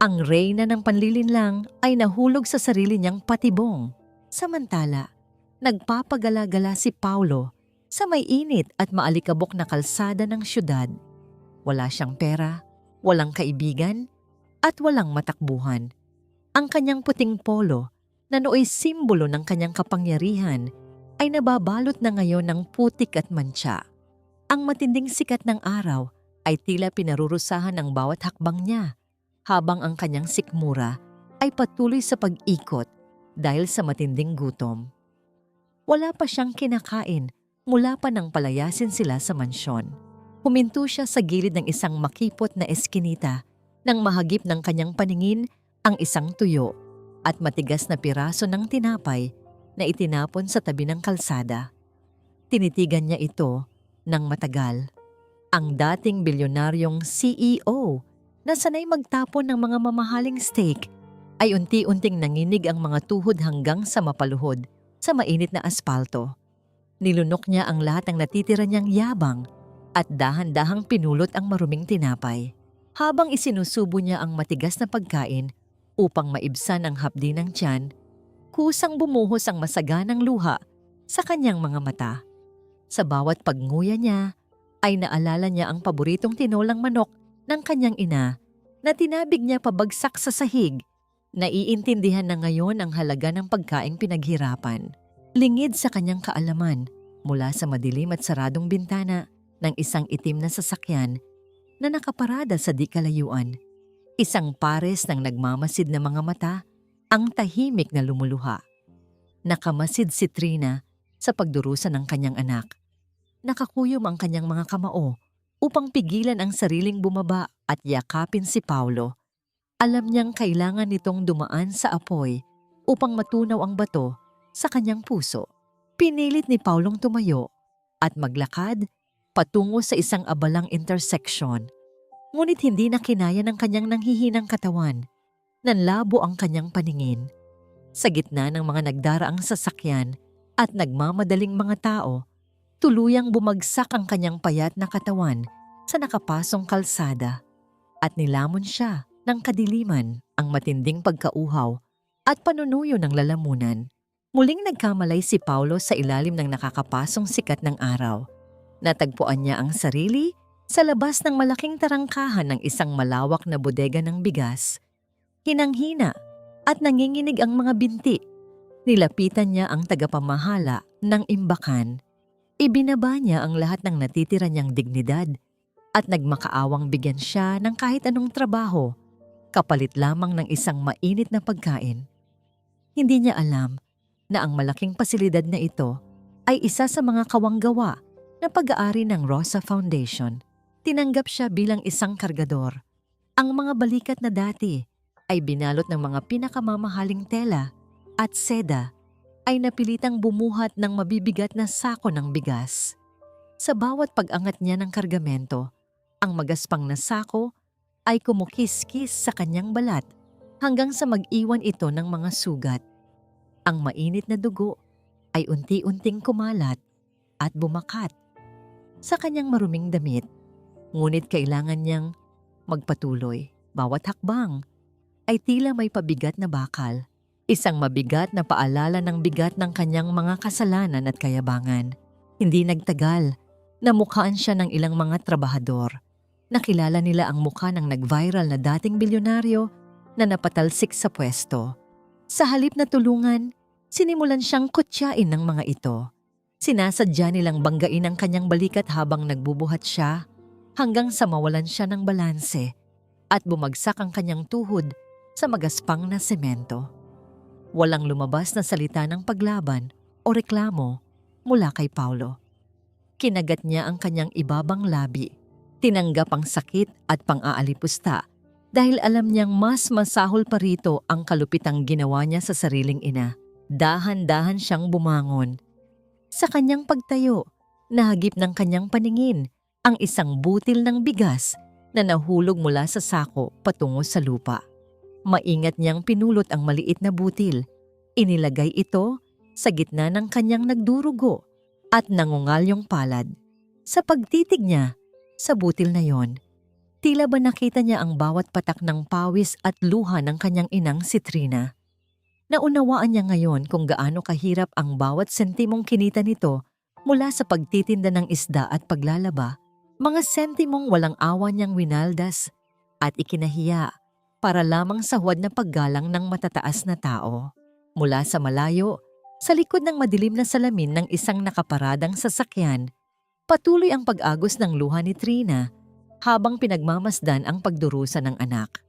Ang reyna ng panlilinlang ay nahulog sa sarili niyang patibong. Samantala, nagpapagala-gala si Paulo sa may init at maalikabok na kalsada ng syudad. Wala siyang pera, walang kaibigan, at walang matakbuhan. Ang kanyang puting polo, na nooy simbolo ng kanyang kapangyarihan, ay nababalot na ngayon ng putik at mantsa. Ang matinding sikat ng araw ay tila pinarurusahan ang bawat hakbang niya, habang ang kanyang sikmura ay patuloy sa pag-ikot dahil sa matinding gutom. Wala pa siyang kinakain mula pa nang palayasin sila sa mansyon. Huminto siya sa gilid ng isang makipot na eskinita nang mahagip ng kanyang paningin ang isang tuyo at matigas na piraso ng tinapay na itinapon sa tabi ng kalsada. Tinitigan niya ito ng matagal. Ang dating bilyonaryong CEO na sanay magtapon ng mga mamahaling steak ay unti-unting nanginig ang mga tuhod hanggang sa mapaluhod sa mainit na aspalto. Nilunok niya ang lahat ng natitira niyang yabang at dahan-dahang pinulot ang maruming tinapay. Habang isinusubo niya ang matigas na pagkain upang maibsan ang hapdi ng tiyan, kusang bumuhos ang masaganang luha sa kanyang mga mata. Sa bawat pagnguya niya, ay naalala niya ang paboritong tinolang manok ng kanyang ina na tinabig niya pabagsak sa sahig. Naiintindihan na ngayon ang halaga ng pagkaing pinaghirapan. Lingid sa kanyang kaalaman mula sa madilim at saradong bintana ng isang itim na sasakyan na nakaparada sa di kalayuan. Isang pares ng nagmamasid na mga mata ang tahimik na lumuluha. Nakamasid si Trina sa pagdurusa ng kanyang anak. Nakakuyom ang kanyang mga kamao upang pigilan ang sariling bumaba at yakapin si Paulo. Alam niyang kailangan nitong dumaan sa apoy upang matunaw ang bato sa kanyang puso. Pinilit ni Paulong tumayo at maglakad patungo sa isang abalang intersection. Ngunit hindi na kinaya ng kanyang nanghihinang katawan. Nanlabo ang kanyang paningin. Sa gitna ng mga nagdaraang sasakyan at nagmamadaling mga tao, tuluyang bumagsak ang kanyang payat na katawan sa nakapasong kalsada at nilamon siya ng kadiliman ang matinding pagkauhaw at panunuyo ng lalamunan. Muling nagkamalay si Paulo sa ilalim ng nakakapasong sikat ng araw. Natagpuan niya ang sarili sa labas ng malaking tarangkahan ng isang malawak na bodega ng bigas. Hinanghina at nanginginig ang mga binti. Nilapitan niya ang tagapamahala ng imbakan. Ibinaba niya ang lahat ng natitira niyang dignidad at nagmakaawang bigyan siya ng kahit anong trabaho, kapalit lamang ng isang mainit na pagkain. Hindi niya alam na ang malaking pasilidad na ito ay isa sa mga kawanggawa na pag-aari ng Rosa Foundation. Tinanggap siya bilang isang kargador. Ang mga balikat na dati ay binalot ng mga pinakamamahaling tela at seda ay napilitang bumuhat ng mabibigat na sako ng bigas. Sa bawat pag-angat niya ng kargamento, ang magaspang na sako ay kumukis-kis sa kanyang balat hanggang sa mag-iwan ito ng mga sugat. Ang mainit na dugo ay unti-unting kumalat at bumakat sa kanyang maruming damit. Ngunit kailangan niyang magpatuloy. Bawat hakbang ay tila may pabigat na bakal. Isang mabigat na paalala ng bigat ng kanyang mga kasalanan at kayabangan. Hindi nagtagal, namukhaan siya ng ilang mga trabahador. Nakilala nila ang mukha ng nag-viral na dating bilyonaryo na napatalsik sa pwesto. Sa halip na tulungan, sinimulan siyang kutyain ng mga ito. Sinasadya nilang banggain ang kanyang balikat habang nagbubuhat siya hanggang sa mawalan siya ng balanse at bumagsak ang kanyang tuhod sa magaspang na semento. Walang lumabas na salita ng paglaban o reklamo mula kay Paulo. Kinagat niya ang kanyang ibabang labi. Tinanggap ang sakit at pang-aalipusta dahil alam niyang mas masahol pa rito ang kalupitang ginawa niya sa sariling ina. Dahan-dahan siyang bumangon. Sa kanyang pagtayo, nahagip ng kanyang paningin ang isang butil ng bigas na nahulog mula sa sako patungo sa lupa. Maingat niyang pinulot ang maliit na butil. Inilagay ito sa gitna ng kanyang nagdurugo at nangungalyong palad. Sa pagtitig niya sa butil na yon, tila ba nakita niya ang bawat patak ng pawis at luha ng kanyang inang si Trina. Naunawaan niya ngayon kung gaano kahirap ang bawat sentimong kinita nito mula sa pagtitinda ng isda at paglalaba. Mga sentimong walang awa niyang winaldas at ikinahiya para lamang sa huwad na paggalang ng matataas na tao. Mula sa malayo, sa likod ng madilim na salamin ng isang nakaparadang sasakyan, patuloy ang pag-agos ng luha ni Trina habang pinagmamasdan ang pagdurusa ng anak.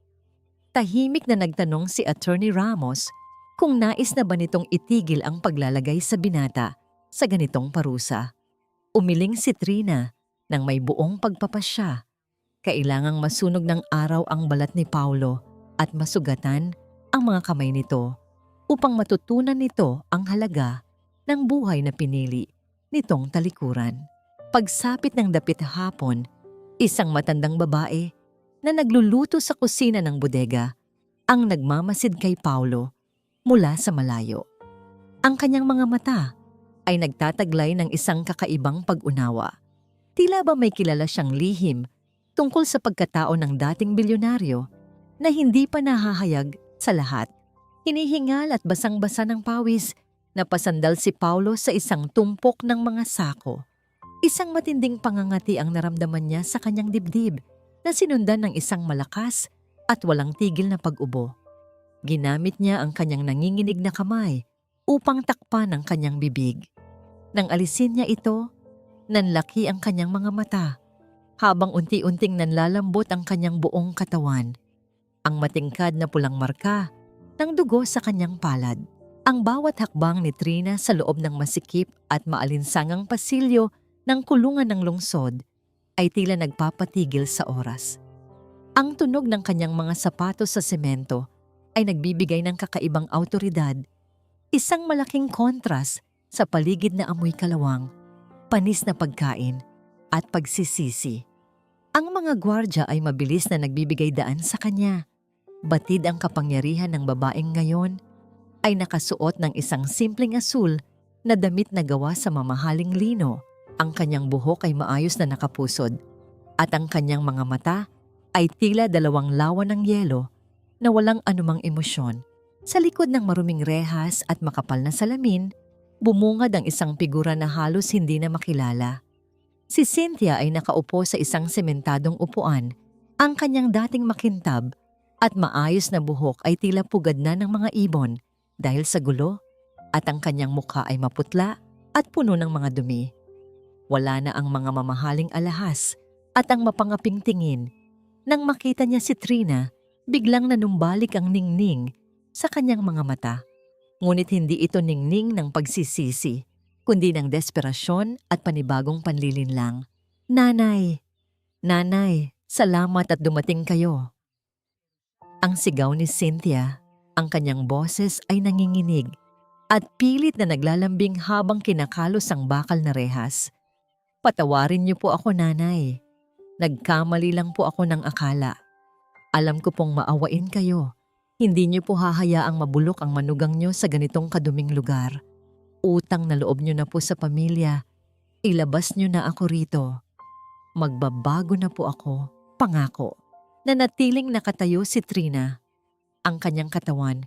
Tahimik na nagtanong si Attorney Ramos kung nais na ba nitong itigil ang paglalagay sa binata sa ganitong parusa. Umiling si Trina nang may buong pagpapasya. Kailangang masunog ng araw ang balat ni Paulo at masugatan ang mga kamay nito upang matutunan nito ang halaga ng buhay na pinili nitong talikuran. Pagsapit ng dapit hapon, isang matandang babae na nagluluto sa kusina ng bodega ang nagmamasid kay Paulo mula sa malayo. Ang kanyang mga mata ay nagtataglay ng isang kakaibang pag-unawa. Tila ba may kilala siyang lihim tungkol sa pagkatao ng dating bilyonaryo na hindi pa nahahayag sa lahat. Hinihingal at basang-basa ng pawis, napasandal si Paulo sa isang tumpok ng mga sako. Isang matinding pangangati ang naramdaman niya sa kanyang dibdib na sinundan ng isang malakas at walang tigil na pag-ubo. Ginamit niya ang kanyang nanginginig na kamay upang takpan ang kanyang bibig. Nang alisin niya ito, nanlaki ang kanyang mga mata habang unti-unting nanlalambot ang kanyang buong katawan. Ang matingkad na pulang marka ng dugo sa kanyang palad. Ang bawat hakbang ni Trina sa loob ng masikip at maalinsangang pasilyo ng kulungan ng lungsod ay tila nagpapatigil sa oras. Ang tunog ng kanyang mga sapatos sa semento ay nagbibigay ng kakaibang awtoridad, isang malaking kontras sa paligid na amoy kalawang, panis na pagkain at pagsisisi. Ang mga gwardya ay mabilis na nagbibigay daan sa kanya. Batid ang kapangyarihan ng babaeng ngayon ay nakasuot ng isang simpleng asul na damit na gawa sa mamahaling lino. Ang kanyang buhok ay maayos na nakapusod at ang kanyang mga mata ay tila dalawang lawa ng yelo na walang anumang emosyon. Sa likod ng maruming rehas at makapal na salamin, bumungad ang isang figura na halos hindi na makilala. Si Cynthia ay nakaupo sa isang sementadong upuan. Ang kanyang dating makintab at maayos na buhok ay tila pugad na ng mga ibon dahil sa gulo at ang kanyang mukha ay maputla at puno ng mga dumi. Wala na ang mga mamahaling alahas at ang mapangaping tingin. Nang makita niya si Trina, biglang nanumbalik ang ningning sa kanyang mga mata. Ngunit hindi ito ningning ng pagsisisi, kundi ng desperasyon at panibagong panlilinlang. "Nanay! Nanay! Salamat at dumating kayo." Ang sigaw ni Cynthia, ang kanyang boses ay nanginginig at pilit na naglalambing habang kinakalos ang bakal na rehas. "Patawarin niyo po ako, nanay. Nagkamali lang po ako ng akala. Alam ko pong maawain kayo. Hindi niyo po hahayaang mabulok ang manugang niyo sa ganitong kaduming lugar. Utang na loob niyo na po sa pamilya. Ilabas niyo na ako rito. Magbabago na po ako, pangako." Nanatiling nakatayo si Trina. Ang kanyang katawan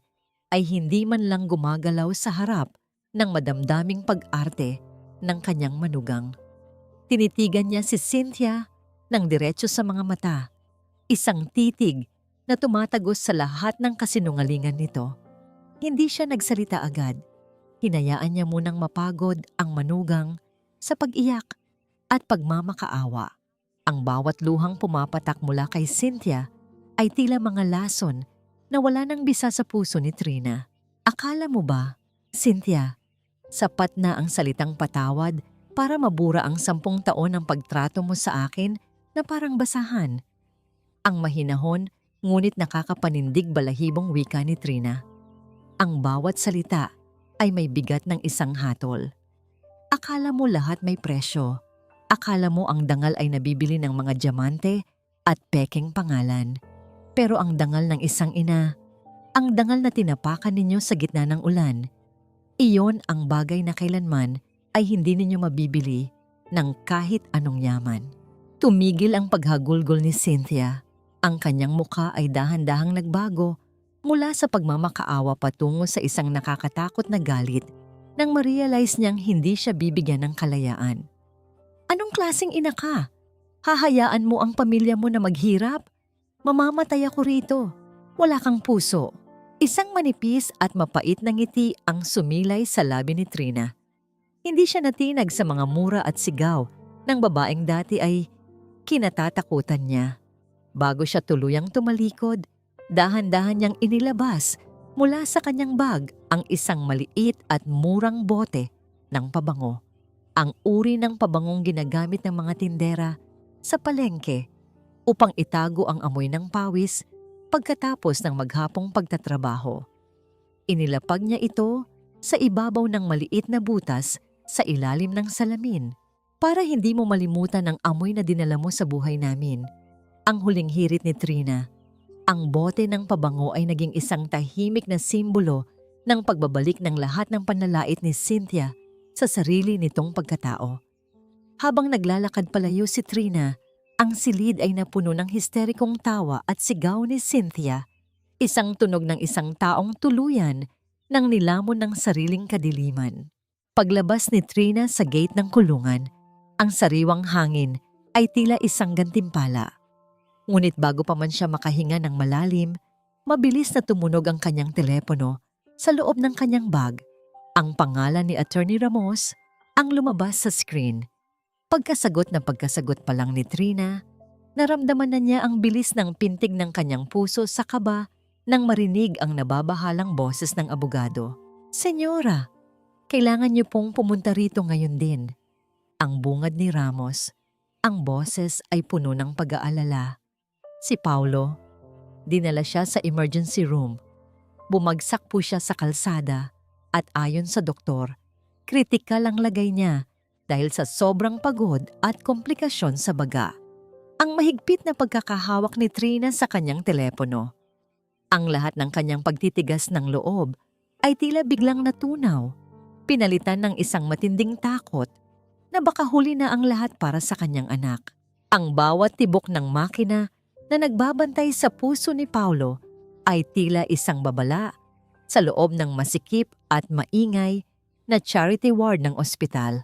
ay hindi man lang gumagalaw sa harap ng madamdaming pag-arte ng kanyang manugang. Tinitigan niya si Cynthia ng diretso sa mga mata, isang titig na tumatagos sa lahat ng kasinungalingan nito. Hindi siya nagsalita agad. Hinayaan niya munang mapagod ang manugang sa pag-iyak at pagmamakaawa. Ang bawat luhang pumapatak mula kay Cynthia ay tila mga lason na wala nang bisa sa puso ni Trina. "Akala mo ba, Cynthia, sapat na ang salitang patawad para mabura ang 10 taon ng pagtrato mo sa akin na parang basahan?" Ang mahinahon ngunit nakakapanindig balahibong wika ni Trina. Ang bawat salita ay may bigat ng isang hatol. "Akala mo lahat may presyo. Akala mo ang dangal ay nabibili ng mga diamante at pekeng pangalan. Pero ang dangal ng isang ina, ang dangal na tinapakan ninyo sa gitna ng ulan, iyon ang bagay na kailanman ay hindi ninyo mabibili ng kahit anong yaman." Tumigil ang paghagulgol ni Cynthia. Ang kanyang mukha ay dahan-dahang nagbago mula sa pagmamakaawa patungo sa isang nakakatakot na galit nang ma-realize niyang hindi siya bibigyan ng kalayaan. "Anong klaseng ina ka? Hahayaan mo ang pamilya mo na maghirap? Mamamatay ako rito. Wala kang puso." Isang manipis at mapait na ngiti ang sumilay sa labi ni Trina. Hindi siya natinag sa mga mura at sigaw ng babaeng dati ay kinatatakutan niya. Bago siya tuluyang tumalikod, dahan-dahan niyang inilabas mula sa kanyang bag ang isang maliit at murang bote ng pabango. Ang uri ng pabangong ginagamit ng mga tindera sa palengke upang itago ang amoy ng pawis pagkatapos ng maghapong pagtatrabaho. Inilapag niya ito sa ibabaw ng maliit na butas sa ilalim ng salamin para hindi mo malimutan ang amoy na dinala mo sa buhay namin. Ang huling hirit ni Trina, ang bote ng pabango ay naging isang tahimik na simbolo ng pagbabalik ng lahat ng panlalait ni Cynthia sa sarili nitong pagkatao. Habang naglalakad palayo si Trina, ang silid ay napuno ng histerikong tawa at sigaw ni Cynthia, isang tunog ng isang taong tuluyan ng nilamon ng sariling kadiliman. Paglabas ni Trina sa gate ng kulungan, ang sariwang hangin ay tila isang gantimpala. Ngunit bago pa man siya makahinga ng malalim, mabilis na tumunog ang kanyang telepono sa loob ng kanyang bag. Ang pangalan ni Attorney Ramos ang lumabas sa screen. Pagkasagot pa lang ni Trina, naramdaman na niya ang bilis ng pintig ng kanyang puso sa kaba nang marinig ang nababahalang boses ng abogado. "Senyora, kailangan niyo pong pumunta rito ngayon din." Ang bungad ni Ramos, ang boses ay puno ng pag-aalala. Si Paulo, dinala siya sa emergency room. Bumagsak po siya sa kalsada at ayon sa doktor, kritikal ang lagay niya dahil sa sobrang pagod at komplikasyon sa baga. Ang mahigpit na pagkakahawak ni Trina sa kanyang telepono. Ang lahat ng kanyang pagtitigas ng loob ay tila biglang natunaw, pinalitan ng isang matinding takot na baka huli na ang lahat para sa kanyang anak. Ang bawat tibok ng makina na nagbabantay sa puso ni Paulo ay tila isang babala sa loob ng masikip at maingay na charity ward ng ospital.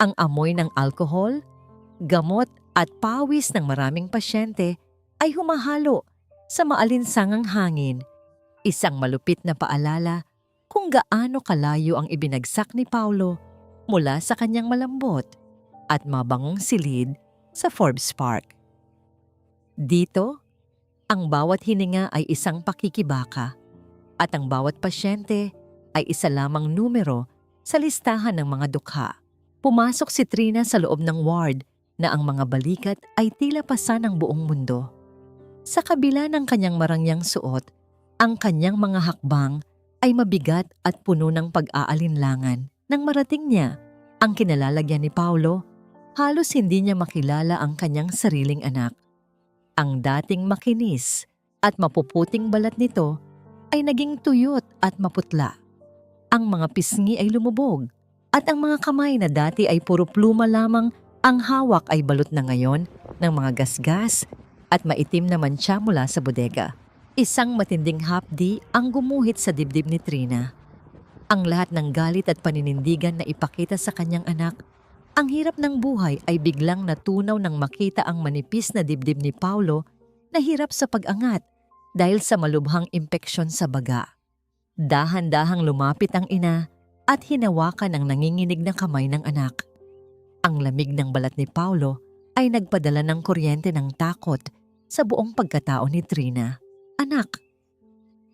Ang amoy ng alkohol, gamot at pawis ng maraming pasyente ay humahalo sa maalinsangang hangin, isang malupit na paalala kung gaano kalayo ang ibinagsak ni Paulo mula sa kanyang malambot at mabangong silid sa Forbes Park. Dito, ang bawat hininga ay isang pakikibaka at ang bawat pasyente ay isa lamang numero sa listahan ng mga dukha. Pumasok si Trina sa loob ng ward na ang mga balikat ay tila pasa ng buong mundo. Sa kabila ng kanyang marangyang suot, ang kanyang mga hakbang ay mabigat at puno ng pag-aalinlangan. Nang marating niya ang kinalalagyan ni Paulo, halos hindi niya makilala ang kanyang sariling anak. Ang dating makinis at mapuputing balat nito ay naging tuyot at maputla. Ang mga pisngi ay lumubog at ang mga kamay na dati ay puro pluma lamang ang hawak ay balot na ngayon ng mga gasgas at maitim na mantsa mula sa bodega. Isang matinding hapdi ang gumuhit sa dibdib ni Trina. Ang lahat ng galit at paninindigan na ipakita sa kanyang anak, ang hirap ng buhay ay biglang natunaw nang makita ang manipis na dibdib ni Paulo na hirap sa pag-angat dahil sa malubhang impeksyon sa baga. Dahan-dahang lumapit ang ina at hinawakan ang nanginginig na kamay ng anak. Ang lamig ng balat ni Paulo ay nagpadala ng kuryente ng takot sa buong pagkatao ni Trina. Anak!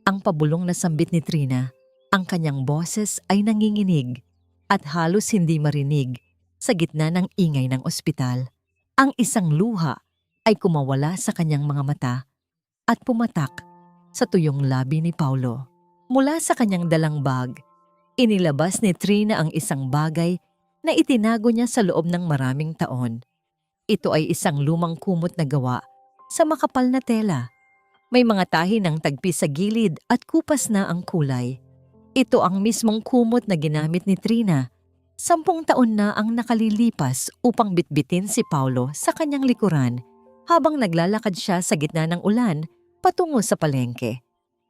Ang pabulong na sambit ni Trina, ang kanyang boses ay nanginginig at halos hindi marinig sa gitna ng ingay ng ospital. Ang isang luha ay kumawala sa kanyang mga mata at pumatak sa tuyong labi ni Paulo. Mula sa kanyang dalang bag, inilabas ni Trina ang isang bagay na itinago niya sa loob ng maraming taon. Ito ay isang lumang kumot na gawa sa makapal na tela. May mga tahi ng tagpi sa gilid at kupas na ang kulay. Ito ang mismong kumot na ginamit ni Trina 10 taon na ang nakalilipas upang bitbitin si Paulo sa kanyang likuran habang naglalakad siya sa gitna ng ulan patungo sa palengke.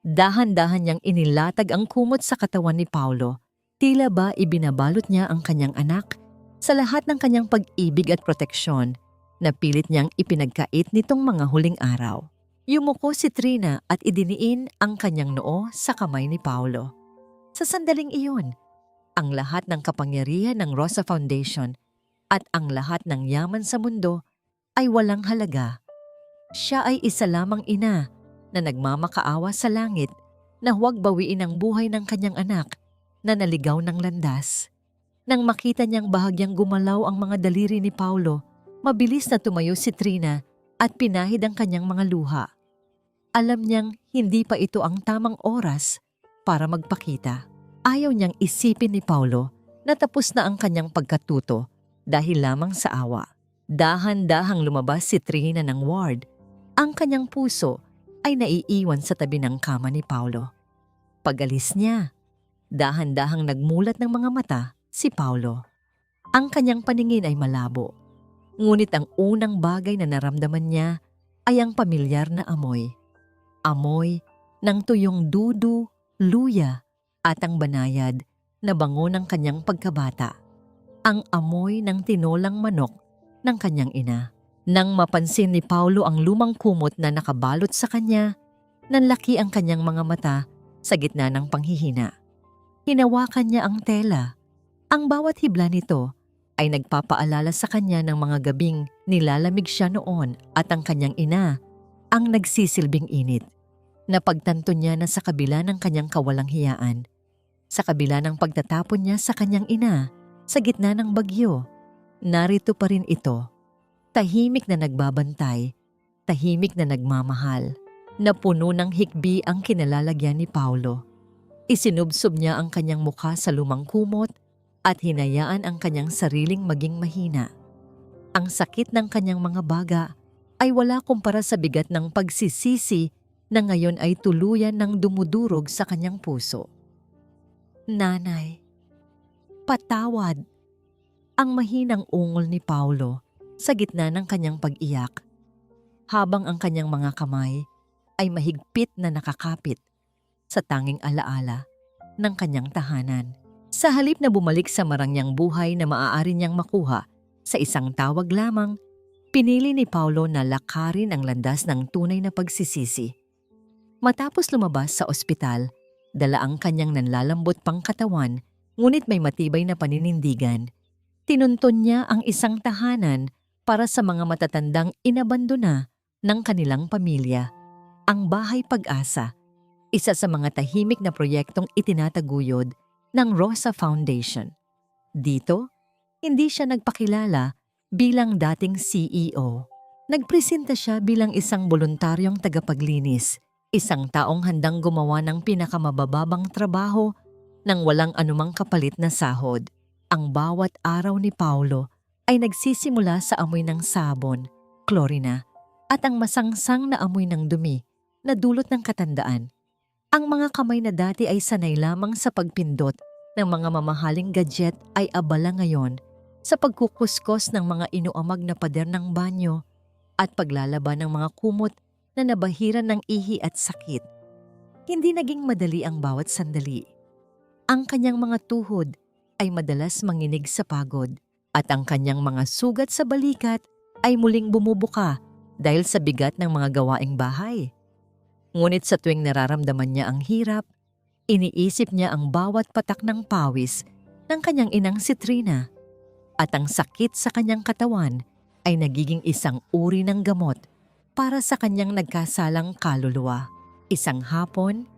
Dahan-dahan niyang inilatag ang kumot sa katawan ni Paulo. Tila ba ibinabalot niya ang kanyang anak sa lahat ng kanyang pag-ibig at proteksyon na pilit niyang ipinagkait nitong mga huling araw. Yumuko si Trina at idiniin ang kanyang noo sa kamay ni Paulo. Sa sandaling iyon, ang lahat ng kapangyarihan ng Rosa Foundation at ang lahat ng yaman sa mundo ay walang halaga. Siya ay isa lamang ina na nagmamakaawa sa langit na huwag bawiin ang buhay ng kanyang anak na naligaw ng landas. Nang makita niyang bahagyang gumalaw ang mga daliri ni Paulo, mabilis na tumayo si Trina at pinahid ang kanyang mga luha. Alam niyang hindi pa ito ang tamang oras para magpakita. Ayaw niyang isipin ni Paulo na tapos na ang kanyang pagkatuto dahil lamang sa awa. Dahan-dahang lumabas si Trina ng ward. Ang kanyang puso ay naiiwan sa tabi ng kama ni Paulo. Pag-alis niya, dahan-dahang nagmulat ng mga mata si Paulo. Ang kanyang paningin ay malabo. Ngunit ang unang bagay na naramdaman niya ay ang pamilyar na amoy. Amoy ng tuyong dudu, luya at ang banayad na bango ng kanyang pagkabata. Ang amoy ng tinolang manok ng kanyang ina. Nang mapansin ni Paulo ang lumang kumot na nakabalot sa kanya, nanlaki ang kanyang mga mata sa gitna ng panghihina. Hinawakan niya ang tela. Ang bawat hibla nito ay nagpapaalala sa kanya ng mga gabing nilalamig siya noon at ang kanyang ina ang nagsisilbing init. Napagtanto niya na sa kabila ng kanyang kawalang hiyaan, sa kabila ng pagtatapon niya sa kanyang ina, sa gitna ng bagyo, narito pa rin ito. Tahimik na nagbabantay, tahimik na nagmamahal, na puno ng hikbi ang kinalalagyan ni Paulo. Isinubsob niya ang kanyang mukha sa lumang kumot at hinayaan ang kanyang sariling maging mahina. Ang sakit ng kanyang mga baga ay wala kumpara sa bigat ng pagsisisi na ngayon ay tuluyan ng dumudurog sa kanyang puso. "Nanay, patawad." Ang mahinang ungol ni Paulo sa gitna ng kanyang pag-iyak, habang ang kanyang mga kamay ay mahigpit na nakakapit sa tanging alaala ng kanyang tahanan. Sa halip na bumalik sa marangyang buhay na maaari niyang makuha sa isang tawag lamang, pinili ni Paulo na lakarin ang landas ng tunay na pagsisisi. Matapos lumabas sa ospital, dala ang kanyang nanlalambot pang katawan, ngunit may matibay na paninindigan. Tinuntun niya ang isang tahanan para sa mga matatandang inabandona ng kanilang pamilya. Ang Bahay Pag-asa, isa sa mga tahimik na proyektong itinataguyod ng Rosa Foundation. Dito, hindi siya nagpakilala bilang dating CEO. Nagpresenta siya bilang isang voluntaryong tagapaglinis, isang taong handang gumawa ng pinakamabababang trabaho nang walang anumang kapalit na sahod. Ang bawat araw ni Paulo ay nagsisimula sa amoy ng sabon, klorina, at ang masangsang na amoy ng dumi na dulot ng katandaan. Ang mga kamay na dati ay sanay lamang sa pagpindot ng mga mamahaling gadget ay abala ngayon sa pagkukuskos ng mga inuamag na pader ng banyo at paglalaban ng mga kumot na nabahiran ng ihi at sakit. Hindi naging madali ang bawat sandali. Ang kanyang mga tuhod ay madalas manginig sa pagod at ang kanyang mga sugat sa balikat ay muling bumubuka dahil sa bigat ng mga gawaing bahay. Ngunit sa tuwing nararamdaman niya ang hirap, iniisip niya ang bawat patak ng pawis ng kanyang inang si Trina at ang sakit sa kanyang katawan ay nagiging isang uri ng gamot para sa kanyang nagkasalang kaluluwa. Isang hapon,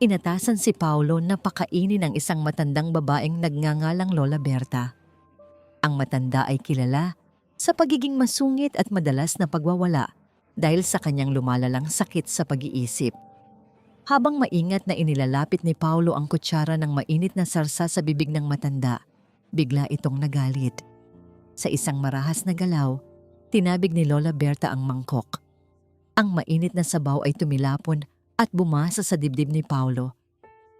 inatasan si Paulo na pakainin ang isang matandang babaeng nagngangalang Lola Berta. Ang matanda ay kilala sa pagiging masungit at madalas na pagwawala dahil sa kanyang lumalalang sakit sa pag-iisip. Habang maingat na inilalapit ni Paulo ang kutsara ng mainit na sarsa sa bibig ng matanda, bigla itong nagalit. Sa isang marahas na galaw, tinabig ni Lola Berta ang mangkok. Ang mainit na sabaw ay tumilapon at bumasa sa dibdib ni Paulo.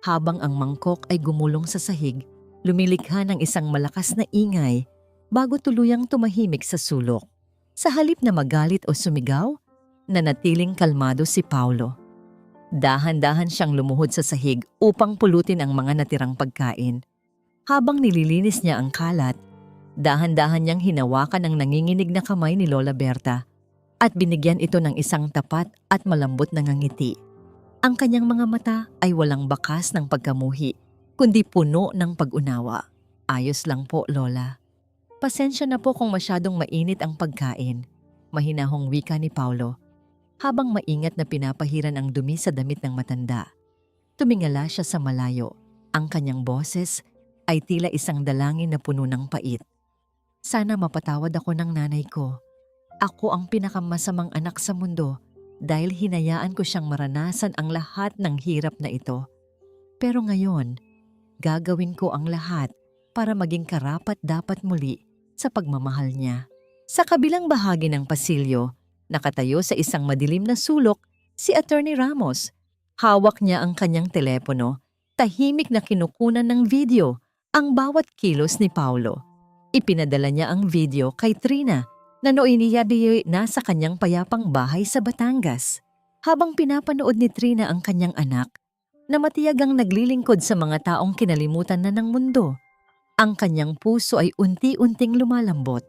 Habang ang mangkok ay gumulong sa sahig, lumilikha ng isang malakas na ingay bago tuluyang tumahimik sa sulok. Sa halip na magalit o sumigaw, nanatiling kalmado si Paulo. Dahan-dahan siyang lumuhod sa sahig upang pulutin ang mga natirang pagkain. Habang nililinis niya ang kalat, dahan-dahan niyang hinawakan ang nanginginig na kamay ni Lola Berta at binigyan ito ng isang tapat at malambot na ngiti. Ang kanyang mga mata ay walang bakas ng pagkamuhi, kundi puno ng pag-unawa. "Ayos lang po, Lola. Pasensya na po kung masyadong mainit ang pagkain," mahinahong wika ni Paulo, habang maingat na pinapahiran ang dumi sa damit ng matanda. Tumingala siya sa malayo. Ang kanyang boses ay tila isang dalangin na puno ng pait. "Sana mapatawad ako ng nanay ko. Ako ang pinakamasamang anak sa mundo dahil hinayaan ko siyang maranasan ang lahat ng hirap na ito. Pero ngayon, gagawin ko ang lahat para maging karapat-dapat muli sa pagmamahal niya." Sa kabilang bahagi ng pasilyo, nakatayo sa isang madilim na sulok si Attorney Ramos. Hawak niya ang kanyang telepono, tahimik na kinukunan ng video ang bawat kilos ni Paulo. Ipinadala niya ang video kay Trina na nooy nasa kanyang payapang bahay sa Batangas. Habang pinapanood ni Trina ang kanyang anak, na matiyagang naglilingkod sa mga taong kinalimutan na ng mundo, ang kanyang puso ay unti-unting lumalambot.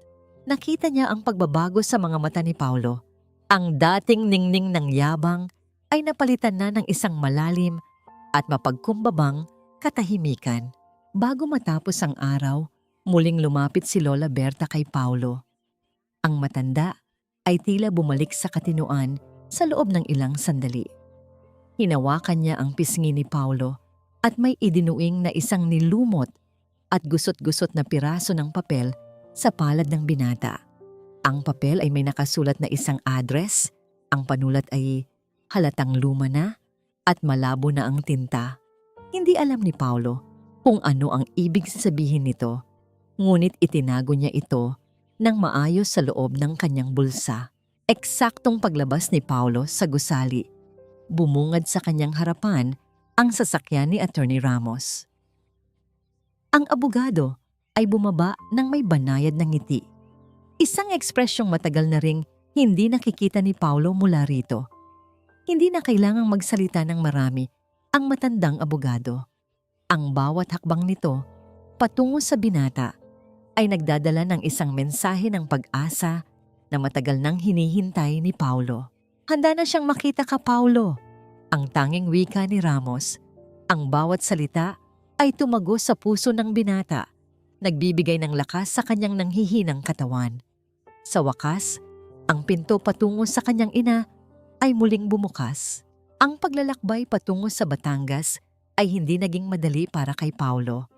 Nakita niya ang pagbabago sa mga mata ni Paulo. Ang dating ningning ng yabang ay napalitan na ng isang malalim at mapagkumbabang katahimikan. Bago matapos ang araw, muling lumapit si Lola Berta kay Paulo. Ang matanda ay tila bumalik sa katinuan sa loob ng ilang sandali. Hinawakan niya ang pisngi ni Paulo at may idinuing na isang nilumot at gusot-gusot na piraso ng papel sa palad ng binata. Ang papel ay may nakasulat na isang address. Ang panulat ay halatang luma na at malabo na ang tinta. Hindi alam ni Paulo kung ano ang ibig sabihin nito, ngunit itinago niya ito ng maayos sa loob ng kanyang bulsa. Eksaktong paglabas ni Paulo sa gusali, bumungad sa kanyang harapan ang sasakyan ni Attorney Ramos. Ang abogado ay bumaba ng may banayad na ngiti. Isang ekspresyong matagal na ring hindi nakikita ni Paulo mula rito. Hindi na kailangang magsalita ng marami ang matandang abogado. Ang bawat hakbang nito patungo sa binata ay nagdadala ng isang mensahe ng pag-asa na matagal nang hinihintay ni Paulo. Handa na siyang makita ka, Paulo. Ang tanging wika ni Ramos. Ang bawat salita ay tumago sa puso ng binata, nagbibigay ng lakas sa kanyang nanghihinang katawan. Sa wakas, ang pinto patungo sa kanyang ina ay muling bumukas. Ang paglalakbay patungo sa Batangas ay hindi naging madali para kay Paulo.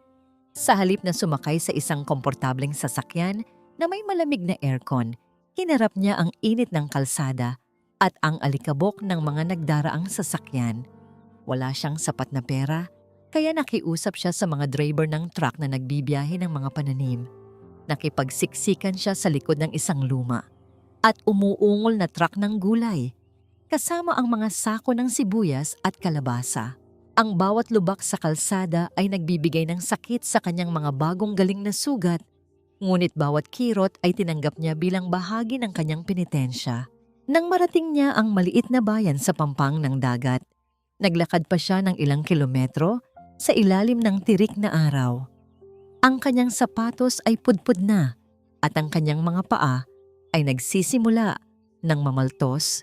Sa halip na sumakay sa isang komportableng sasakyan na may malamig na aircon, hinarap niya ang init ng kalsada at ang alikabok ng mga nagdaraang sasakyan. Wala siyang sapat na pera, kaya nakiusap siya sa mga driver ng truck na nagbibiyahe ng mga pananim. Nakipagsiksikan siya sa likod ng isang luma at umuungol na truck ng gulay, kasama ang mga sako ng sibuyas at kalabasa. Ang bawat lubak sa kalsada ay nagbibigay ng sakit sa kanyang mga bagong galing na sugat, ngunit bawat kirot ay tinanggap niya bilang bahagi ng kanyang penitensya. Nang marating niya ang maliit na bayan sa pampang ng dagat, naglakad pa siya ng ilang kilometro sa ilalim ng tirik na araw. Ang kanyang sapatos ay pudpud na at ang kanyang mga paa ay nagsisimula ng mamaltos,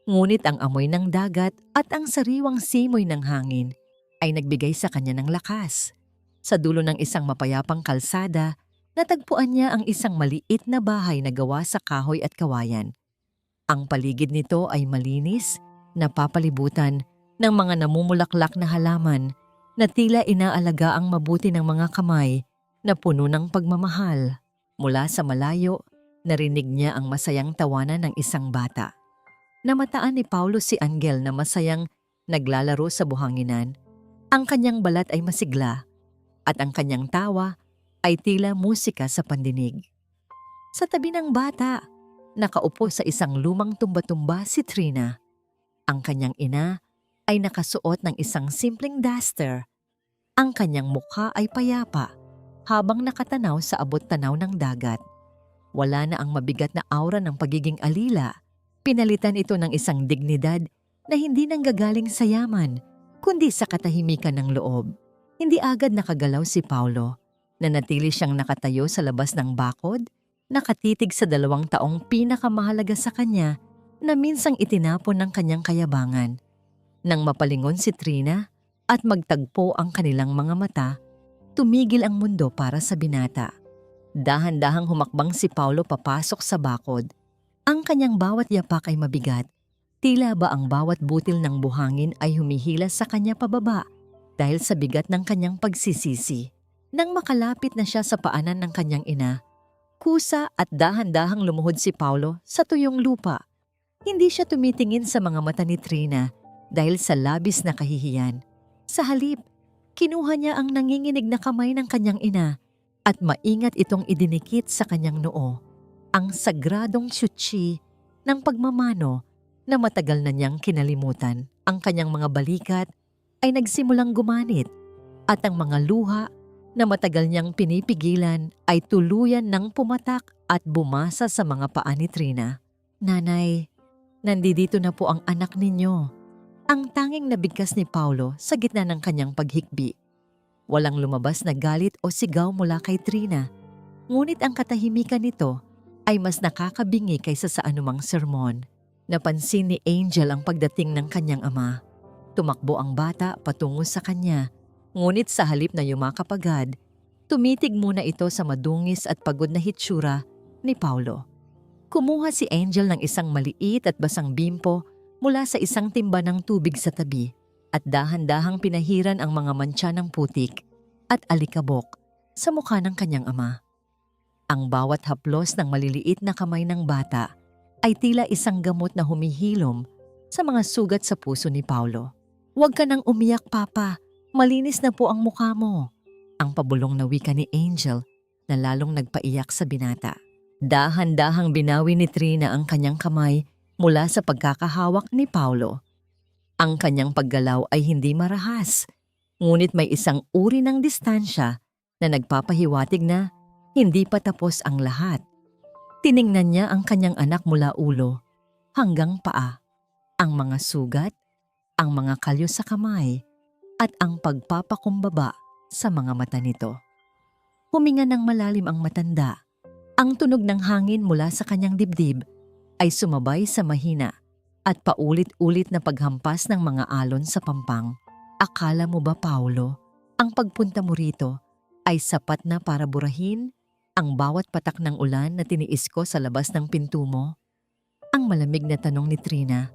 ngunit ang amoy ng dagat at ang sariwang simoy ng hangin ay nagbigay sa kanya ng lakas. Sa dulo ng isang mapayapang kalsada, natagpuan niya ang isang maliit na bahay na gawa sa kahoy at kawayan. Ang paligid nito ay malinis, napapalibutan ng mga namumulaklak na halaman na tila inaalaga ang mabuti ng mga kamay na puno ng pagmamahal. Mula sa malayo, narinig niya ang masayang tawanan ng isang bata. Namataan ni Paulo si Angel na masayang naglalaro sa buhanginan. Ang kanyang balat ay masigla at ang kanyang tawa ay tila musika sa pandinig. Sa tabi ng bata, nakaupo sa isang lumang tumba-tumba si Trina. Ang kanyang ina ay nakasuot ng isang simpleng duster. Ang kanyang mukha ay payapa habang nakatanaw sa abot-tanaw ng dagat. Wala na ang mabigat na aura ng pagiging alila. Pinalitan ito ng isang dignidad na hindi nanggagaling sa yaman, kundi sa katahimikan ng loob. Hindi agad nakagalaw si Paulo. Nanatili siyang nakatayo sa labas ng bakod, nakatitig sa 2 taong pinakamahalaga sa kanya na minsang itinapon ng kanyang kayabangan. Nang mapalingon si Trina at magtagpo ang kanilang mga mata, tumigil ang mundo para sa binata. Dahan-dahang humakbang si Paulo papasok sa bakod. Ang kanyang bawat yapak ay mabigat. Tila ba ang bawat butil ng buhangin ay humihila sa kanya pababa dahil sa bigat ng kanyang pagsisisi. Nang makalapit na siya sa paanan ng kanyang ina, kusa at dahan-dahang lumuhod si Paulo sa tuyong lupa. Hindi siya tumitingin sa mga mata ni Trina dahil sa labis na kahihiyan. Sa halip, kinuha niya ang nanginginig na kamay ng kanyang ina at maingat itong idinikit sa kanyang noo. Ang sagradong syutsi ng pagmamano na matagal na niyang kinalimutan. Ang kanyang mga balikat ay nagsimulang gumanit at ang mga luha na matagal niyang pinipigilan ay tuluyan ng pumatak at bumasa sa mga paa ni Trina. "Nanay, nandito na po ang anak ninyo." Ang tanging nabigkas ni Paulo sa gitna ng kanyang paghikbi. Walang lumabas na galit o sigaw mula kay Trina, ngunit ang katahimikan nito ay mas nakakabingi kaysa sa anumang sermon. Napansin ni Angel ang pagdating ng kanyang ama. Tumakbo ang bata patungo sa kanya, ngunit sa halip na yumakap agad, tumitig muna ito sa madungis at pagod na hitsura ni Paulo. Kumuha si Angel ng isang maliit at basang bimpo mula sa isang timba ng tubig sa tabi at dahan-dahang pinahiran ang mga mantsa ng putik at alikabok sa mukha ng kanyang ama. Ang bawat haplos ng maliliit na kamay ng bata ay tila isang gamot na humihilom sa mga sugat sa puso ni Paulo. "Huwag ka nang umiyak, Papa. Malinis na po ang mukha mo." Ang pabulong na wika ni Angel na lalong nagpaiyak sa binata. Dahan-dahang binawi ni Trina ang kanyang kamay mula sa pagkakahawak ni Paulo. Ang kanyang paggalaw ay hindi marahas, ngunit may isang uri ng distansya na nagpapahiwatig na hindi pa tapos ang lahat. Tiningnan niya ang kanyang anak mula ulo hanggang paa, ang mga sugat, ang mga kalyo sa kamay, at ang pagpapakumbaba sa mga mata nito. Huminga ng malalim ang matanda. Ang tunog ng hangin mula sa kanyang dibdib ay sumabay sa mahina at paulit-ulit na paghampas ng mga alon sa pampang. Akala mo ba, Paulo, ang pagpunta mo rito ay sapat na para burahin ang bawat patak ng ulan na tiniis ko sa labas ng pinto mo? Ang malamig na tanong ni Trina.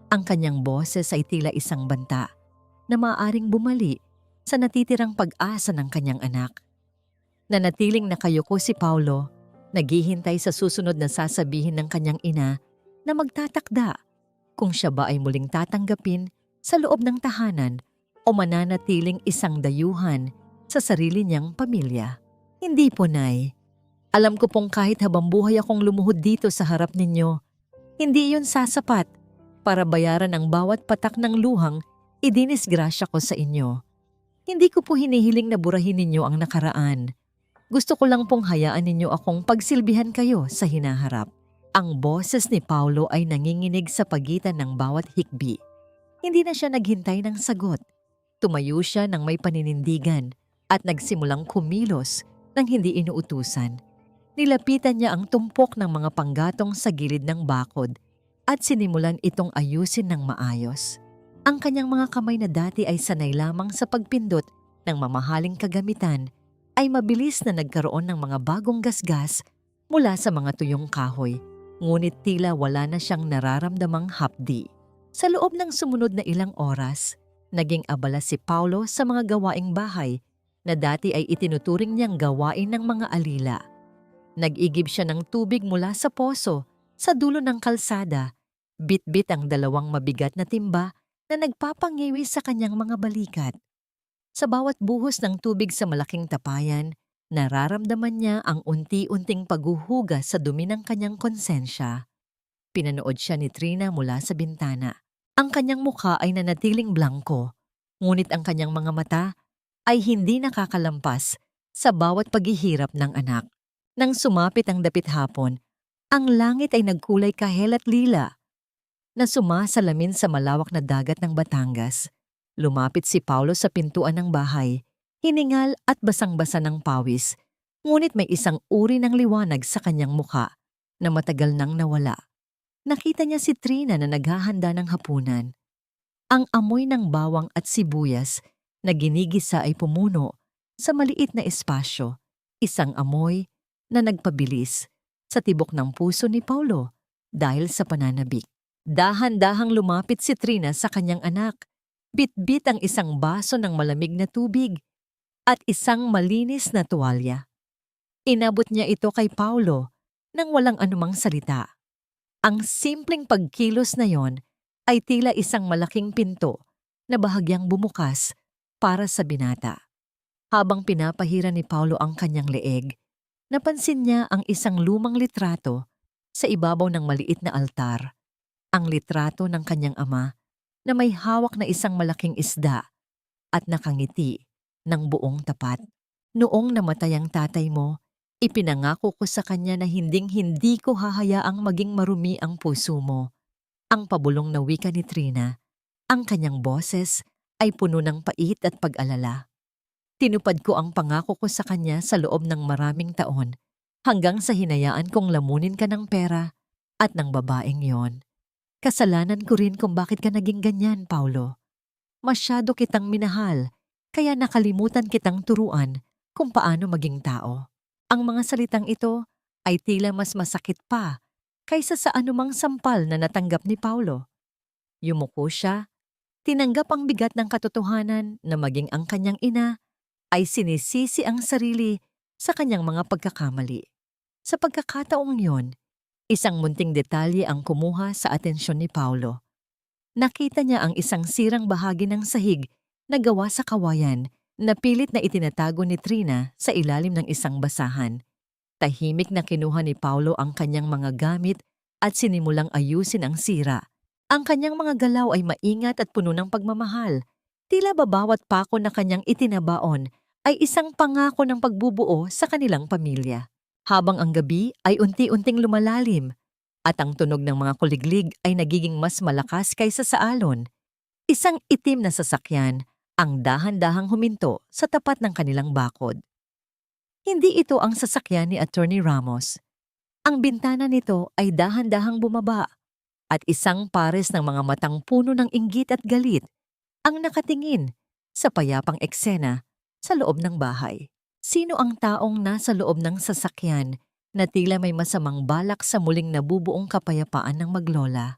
Ang kanyang boses ay tila isang banta na maaaring bumali sa natitirang pag-asa ng kanyang anak. Nanatiling nakayuko si Paulo, naghihintay sa susunod na sasabihin ng kanyang ina na magtatakda kung siya ba ay muling tatanggapin sa loob ng tahanan o mananatiling isang dayuhan sa sarili niyang pamilya. Hindi po, Nay. Alam ko pong kahit habang buhay akong lumuhod dito sa harap ninyo, hindi iyon sasapat para bayaran ang bawat patak ng luhang idinisgrasya ko sa inyo. Hindi ko po hinihiling na burahin ninyo ang nakaraan. Gusto ko lang pong hayaan ninyo akong pagsilbihan kayo sa hinaharap. Ang boses ni Paulo ay nanginginig sa pagitan ng bawat hikbi. Hindi na siya naghintay ng sagot. Tumayo siya ng may paninindigan at nagsimulang kumilos nang hindi inuutusan. Nilapitan niya ang tumpok ng mga panggatong sa gilid ng bakod at sinimulan itong ayusin ng maayos. Ang kanyang mga kamay na dati ay sanay lamang sa pagpindot ng mamahaling kagamitan ay mabilis na nagkaroon ng mga bagong gasgas mula sa mga tuyong kahoy, ngunit tila wala na siyang nararamdamang hapdi. Sa loob ng sumunod na ilang oras, naging abala si Paulo sa mga gawaing bahay na dati ay itinuturing niyang gawain ng mga alila. Nag-igib siya ng tubig mula sa poso sa dulo ng kalsada, bit-bit ang dalawang mabigat na timba na nagpapangiwi sa kanyang mga balikat. Sa bawat buhos ng tubig sa malaking tapayan, nararamdaman niya ang unti-unting paghuhugas sa dumi ng kanyang konsensya. Pinanood siya ni Trina mula sa bintana. Ang kanyang mukha ay nanatiling blangko, ngunit ang kanyang mga mata ay hindi nakakalampas sa bawat paghihirap ng anak. Nang sumapit ang dapit hapon, ang langit ay nagkulay kahel at lila na sumasalamin sa malawak na dagat ng Batangas. Lumapit si Paulo sa pintuan ng bahay, hiningal at basang-basa ng pawis, ngunit may isang uri ng liwanag sa kanyang mukha na matagal nang nawala. Nakita niya si Trina na naghahanda ng hapunan. Ang amoy ng bawang at sibuyas na ginigisa ay pumuno sa maliit na espasyo, isang amoy na nagpabilis sa tibok ng puso ni Paulo dahil sa pananabik. Dahan-dahang lumapit si Trina sa kanyang anak. Bit-bit ang isang baso ng malamig na tubig at isang malinis na tuwalya. Inabot niya ito kay Paulo nang walang anumang salita. Ang simpleng pagkilos na yon ay tila isang malaking pinto na bahagyang bumukas para sa binata. Habang pinapahira ni Paulo ang kanyang leeg, napansin niya ang isang lumang litrato sa ibabaw ng maliit na altar. Ang litrato ng kanyang ama na may hawak na isang malaking isda at nakangiti ng buong tapat. Noong namatay ang tatay mo, ipinangako ko sa kanya na hinding-hindi ko hahayaang maging marumi ang puso mo. Ang pabulong na wika ni Trina, ang kanyang boses ay puno ng pait at pag-alala. Tinupad ko ang pangako ko sa kanya sa loob ng maraming taon hanggang sa hinayaan kong lamunin ka ng pera at ng babaeng yon. Kasalanan ko rin kung bakit ka naging ganyan, Paulo. Masyado kitang minahal, kaya nakalimutan kitang turuan kung paano maging tao. Ang mga salitang ito ay tila mas masakit pa kaysa sa anumang sampal na natanggap ni Paulo. Yumuko siya, tinanggap ang bigat ng katotohanan na maging ang kanyang ina ay sinisisi ang sarili sa kanyang mga pagkakamali. Sa pagkakataong yon, isang munting detalye ang kumuha sa atensyon ni Paulo. Nakita niya ang isang sirang bahagi ng sahig na gawa sa kawayan na pilit na itinatago ni Trina sa ilalim ng isang basahan. Tahimik na kinuha ni Paulo ang kanyang mga gamit at sinimulang ayusin ang sira. Ang kanyang mga galaw ay maingat at puno ng pagmamahal. Tila ba bawat pako na kanyang itinabaon ay isang pangako ng pagbubuo sa kanilang pamilya. Habang ang gabi ay unti-unting lumalalim at ang tunog ng mga kuliglig ay nagiging mas malakas kaysa sa alon, isang itim na sasakyan ang dahan-dahang huminto sa tapat ng kanilang bakod. Hindi ito ang sasakyan ni Attorney Ramos. Ang bintana nito ay dahan-dahang bumaba at isang pares ng mga matang puno ng inggit at galit ang nakatingin sa payapang eksena sa loob ng bahay. Sino ang taong nasa loob ng sasakyan na tila may masamang balak sa muling nabubuong kapayapaan ng maglola?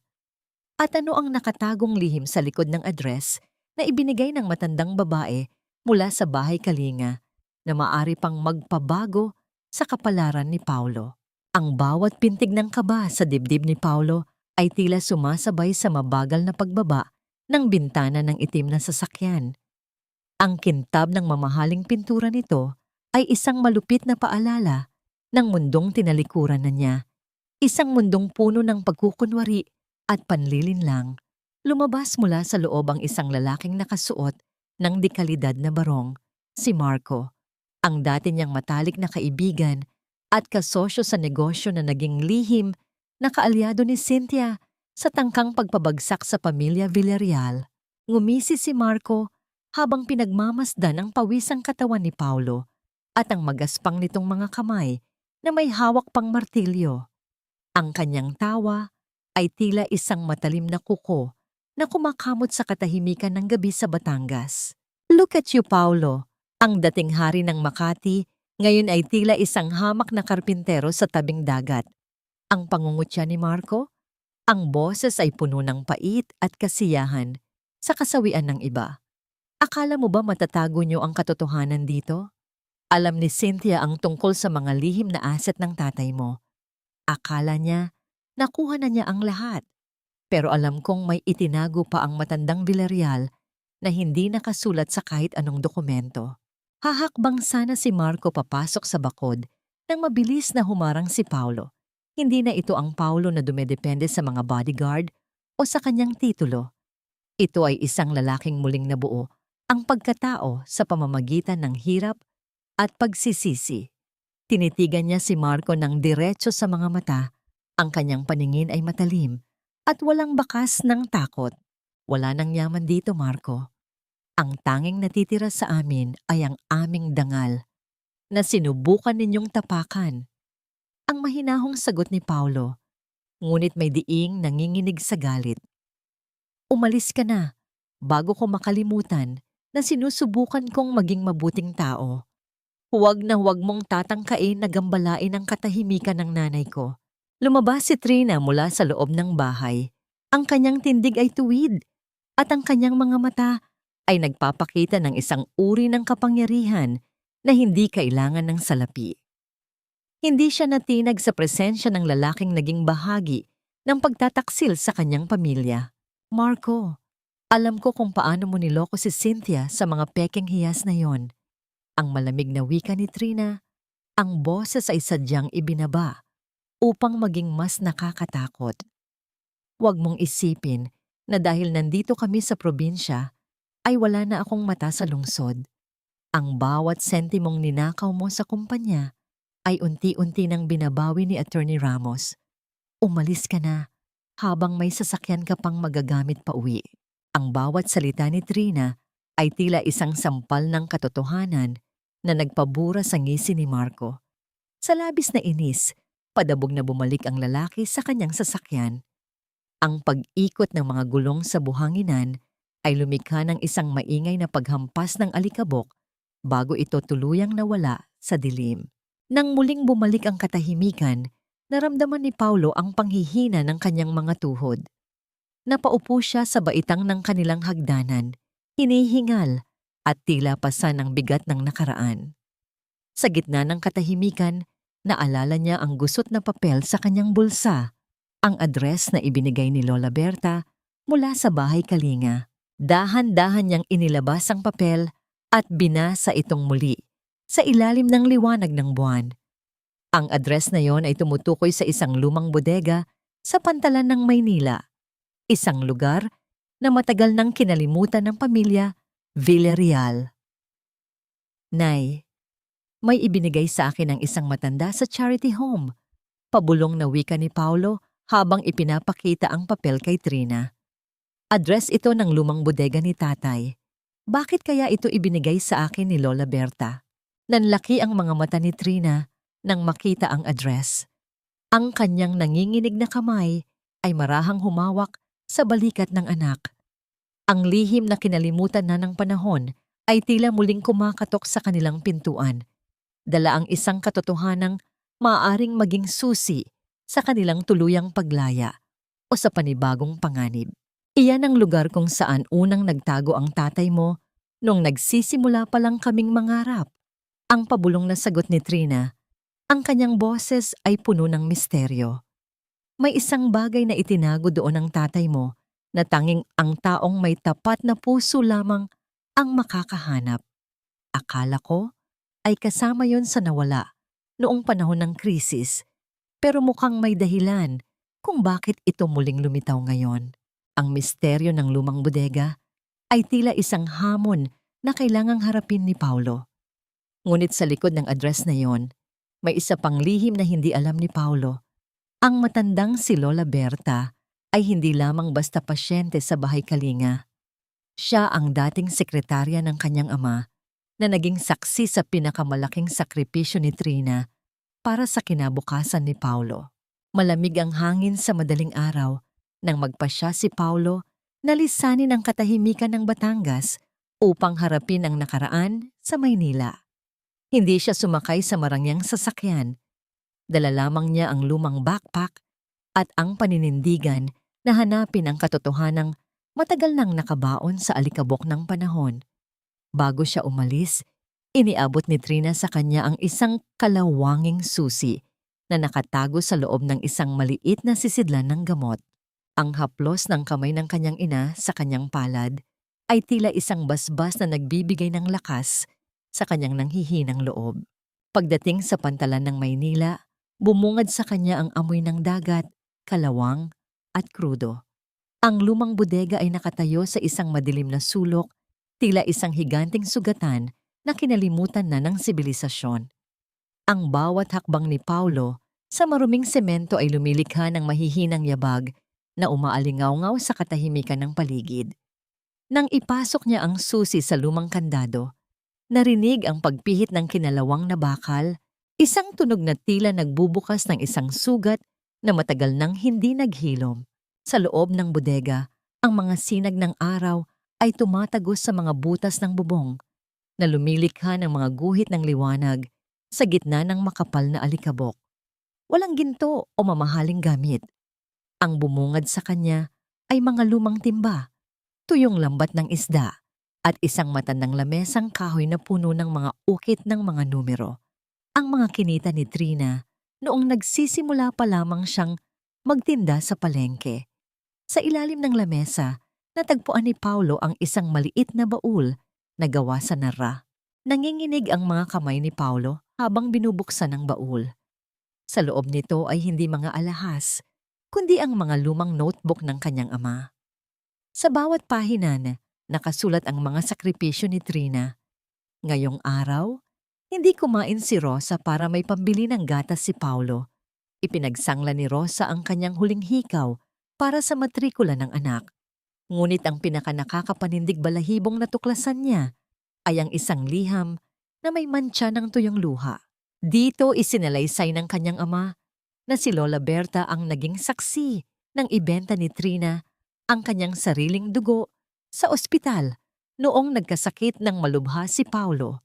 At ano ang nakatagong lihim sa likod ng address na ibinigay ng matandang babae mula sa bahay Kalinga na maari pang magpabago sa kapalaran ni Paulo? Ang bawat pintig ng kaba sa dibdib ni Paulo ay tila sumasabay sa mabagal na pagbaba ng bintana ng itim na sasakyan. Ang kintab ng mamahaling pintura nito ay isang malupit na paalala ng mundong tinalikuran na niya. Isang mundong puno ng pagkukunwari at panlilinlang. Lumabas mula sa loob ang isang lalaking nakasuot ng dekalidad na barong, si Marco, ang dati niyang matalik na kaibigan at kasosyo sa negosyo na naging lihim na kaalyado ni Cynthia sa tangkang pagpabagsak sa pamilya Villarreal. Ngumisi si Marco habang pinagmamasdan ang pawisang katawan ni Paulo at ang magaspang nitong mga kamay na may hawak pang martilyo. Ang kanyang tawa ay tila isang matalim na kuko na kumakamot sa katahimikan ng gabi sa Batangas. Look at you, Paulo. Ang dating hari ng Makati ngayon ay tila isang hamak na karpintero sa tabing dagat. Ang pangungutya ni Marco, ang boses ay puno ng pait at kasiyahan sa kasawian ng iba. Akala mo ba matatago niyo ang katotohanan dito? Alam ni Cynthia ang tungkol sa mga lihim na asset ng tatay mo. Akala niya, nakuha na niya ang lahat. Pero alam kong may itinago pa ang matandang Villarreal na hindi nakasulat sa kahit anong dokumento. Hahakbang sana si Marco papasok sa bakod nang mabilis na humarang si Paulo. Hindi na ito ang Paulo na dumedepende sa mga bodyguard o sa kanyang titulo. Ito ay isang lalaking muling nabuo ang pagkatao sa pamamagitan ng hirap at pagsisisi. Tinitigan niya si Marco ng diretso sa mga mata. Ang kanyang paningin ay matalim at walang bakas ng takot. Wala nang yaman dito, Marco. Ang tanging natitira sa amin ay ang aming dangal na sinubukan ninyong tapakan. Ang mahinahong sagot ni Paulo, ngunit may diing nanginginig sa galit. Umalis ka na bago ko makalimutan na sinusubukan kong maging mabuting tao. Huwag na huwag mong tatangkain na gambalain ang katahimikan ng nanay ko. Lumabas si Trina mula sa loob ng bahay. Ang kanyang tindig ay tuwid at ang kanyang mga mata ay nagpapakita ng isang uri ng kapangyarihan na hindi kailangan ng salapi. Hindi siya natinag sa presensya ng lalaking naging bahagi ng pagtataksil sa kanyang pamilya. Marco, alam ko kung paano mo niloko si Cynthia sa mga pekeng hiyas na yon. Ang malamig na wika ni Trina, ang boses ay sadyang ibinaba upang maging mas nakakatakot. Huwag mong isipin na dahil nandito kami sa probinsya, ay wala na akong mata sa lungsod. Ang bawat sentimong ninakaw mo sa kumpanya ay unti-unti nang binabawi ni Attorney Ramos. Umalis ka na habang may sasakyan ka pang magagamit pa uwi. Ang bawat salita ni Trina ay tila isang sampal ng katotohanan na nagpabura sa ngisi ni Marco. Sa labis na inis, padabog na bumalik ang lalaki sa kanyang sasakyan. Ang pag-ikot ng mga gulong sa buhanginan ay lumikha ng isang maingay na paghampas ng alikabok bago ito tuluyang nawala sa dilim. Nang muling bumalik ang katahimikan, naramdaman ni Paulo ang panghihina ng kanyang mga tuhod. Napaupo siya sa baitang ng kanilang hagdanan, hinihingal at tila pasan ang bigat ng nakaraan. Sa gitna ng katahimikan, naalala niya ang gusot na papel sa kanyang bulsa, ang address na ibinigay ni Lola Berta mula sa bahay Kalinga. Dahan-dahan niyang inilabas ang papel at binasa itong muli sa ilalim ng liwanag ng buwan. Ang address na yon ay tumutukoy sa isang lumang bodega sa pantalan ng Maynila. isang lugar na matagal nang kinalimutan ng pamilya Villarreal. Nay, may ibinigay sa akin ng isang matanda sa charity home. Pabulong na wika ni Paulo habang ipinapakita ang papel kay Trina. Address ito ng lumang bodega ni tatay. Bakit kaya ito ibinigay sa akin ni Lola Berta? Nanlaki ang mga mata ni Trina nang makita ang address. Ang kanyang nanginginig na kamay ay marahang humawak sa balikat ng anak. Ang lihim na kinalimutan na ng panahon ay tila muling kumakatok sa kanilang pintuan. Dala ang isang katotohanang maaaring maging susi sa kanilang tuluyang paglaya o sa panibagong panganib. Iyan ang lugar kung saan unang nagtago ang tatay mo nung nagsisimula pa lang kaming mangarap. Ang pabulong na sagot ni Trina, ang kanyang boses ay puno ng misteryo. May isang bagay na itinago doon ng tatay mo na tanging ang taong may tapat na puso lamang ang makakahanap. Akala ko ay kasama yon sa nawala noong panahon ng krisis, pero mukhang may dahilan kung bakit ito muling lumitaw ngayon. Ang misteryo ng lumang bodega ay tila isang hamon na kailangang harapin ni Paulo. Ngunit sa likod ng address na yon, may isa pang lihim na hindi alam ni Paulo. Ang matandang si Lola Berta ay hindi lamang basta pasyente sa bahay Kalinga. Siya ang dating sekretarya ng kanyang ama na naging saksi sa pinakamalaking sakripisyo ni Trina para sa kinabukasan ni Paulo. Malamig ang hangin sa madaling araw nang magpasya si Paulo na lisanin ang katahimikan ng Batangas upang harapin ang nakaraan sa Maynila. Hindi siya sumakay sa marangyang sasakyan. Dala lamang niya ang lumang backpack at ang paninindigan na hanapin ang katotohanang matagal nang nakabaon sa alikabok ng panahon. Bago siya umalis, iniabot ni Trina sa kanya ang isang kalawanging susi na nakatago sa loob ng isang maliit na sisidlan ng gamot. Ang haplos ng kamay ng kanyang ina sa kanyang palad ay tila isang basbas na nagbibigay ng lakas sa kanyang nanghihinang loob. Pagdating sa pantalan ng Maynila, bumungad sa kanya ang amoy ng dagat, kalawang at krudo. Ang lumang bodega ay nakatayo sa isang madilim na sulok, tila isang higanting sugatan na kinalimutan na ng sibilisasyon. Ang bawat hakbang ni Paulo sa maruming semento ay lumilikha ng mahihinang yabag na umaalingaw-ngaw sa katahimikan ng paligid. Nang ipasok niya ang susi sa lumang kandado, narinig ang pagpihit ng kinalawang na bakal, isang tunog na tila nagbubukas ng isang sugat na matagal nang hindi naghilom. Sa loob ng bodega, ang mga sinag ng araw ay tumatagos sa mga butas ng bubong na lumilikha ng mga guhit ng liwanag sa gitna ng makapal na alikabok. Walang ginto o mamahaling gamit. Ang bumungad sa kanya ay mga lumang timba, tuyong lambat ng isda, at isang matandang lamesang kahoy na puno ng mga ukit ng mga numero. Ang mga kinita ni Trina noong nagsisimula pa lamang siyang magtinda sa palengke. Sa ilalim ng lamesa, natagpuan ni Paulo ang isang maliit na baul na gawa sa nara. Nanginginig ang mga kamay ni Paulo habang binubuksan ang baul. Sa loob nito ay hindi mga alahas, kundi ang mga lumang notebook ng kanyang ama. Sa bawat pahina nakasulat ang mga sakripisyo ni Trina. Ngayong araw, hindi kumain si Rosa para may pambili ng gatas si Paulo. Ipinagsangla ni Rosa ang kanyang huling hikaw para sa matrikula ng anak. Ngunit ang pinakanakakapanindig balahibong natuklasan niya ay ang isang liham na may mantsa ng tuyong luha. Dito isinalaysay ng kanyang ama na si Lola Berta ang naging saksi ng ibenta ni Trina ang kanyang sariling dugo sa ospital noong nagkasakit ng malubha si Paulo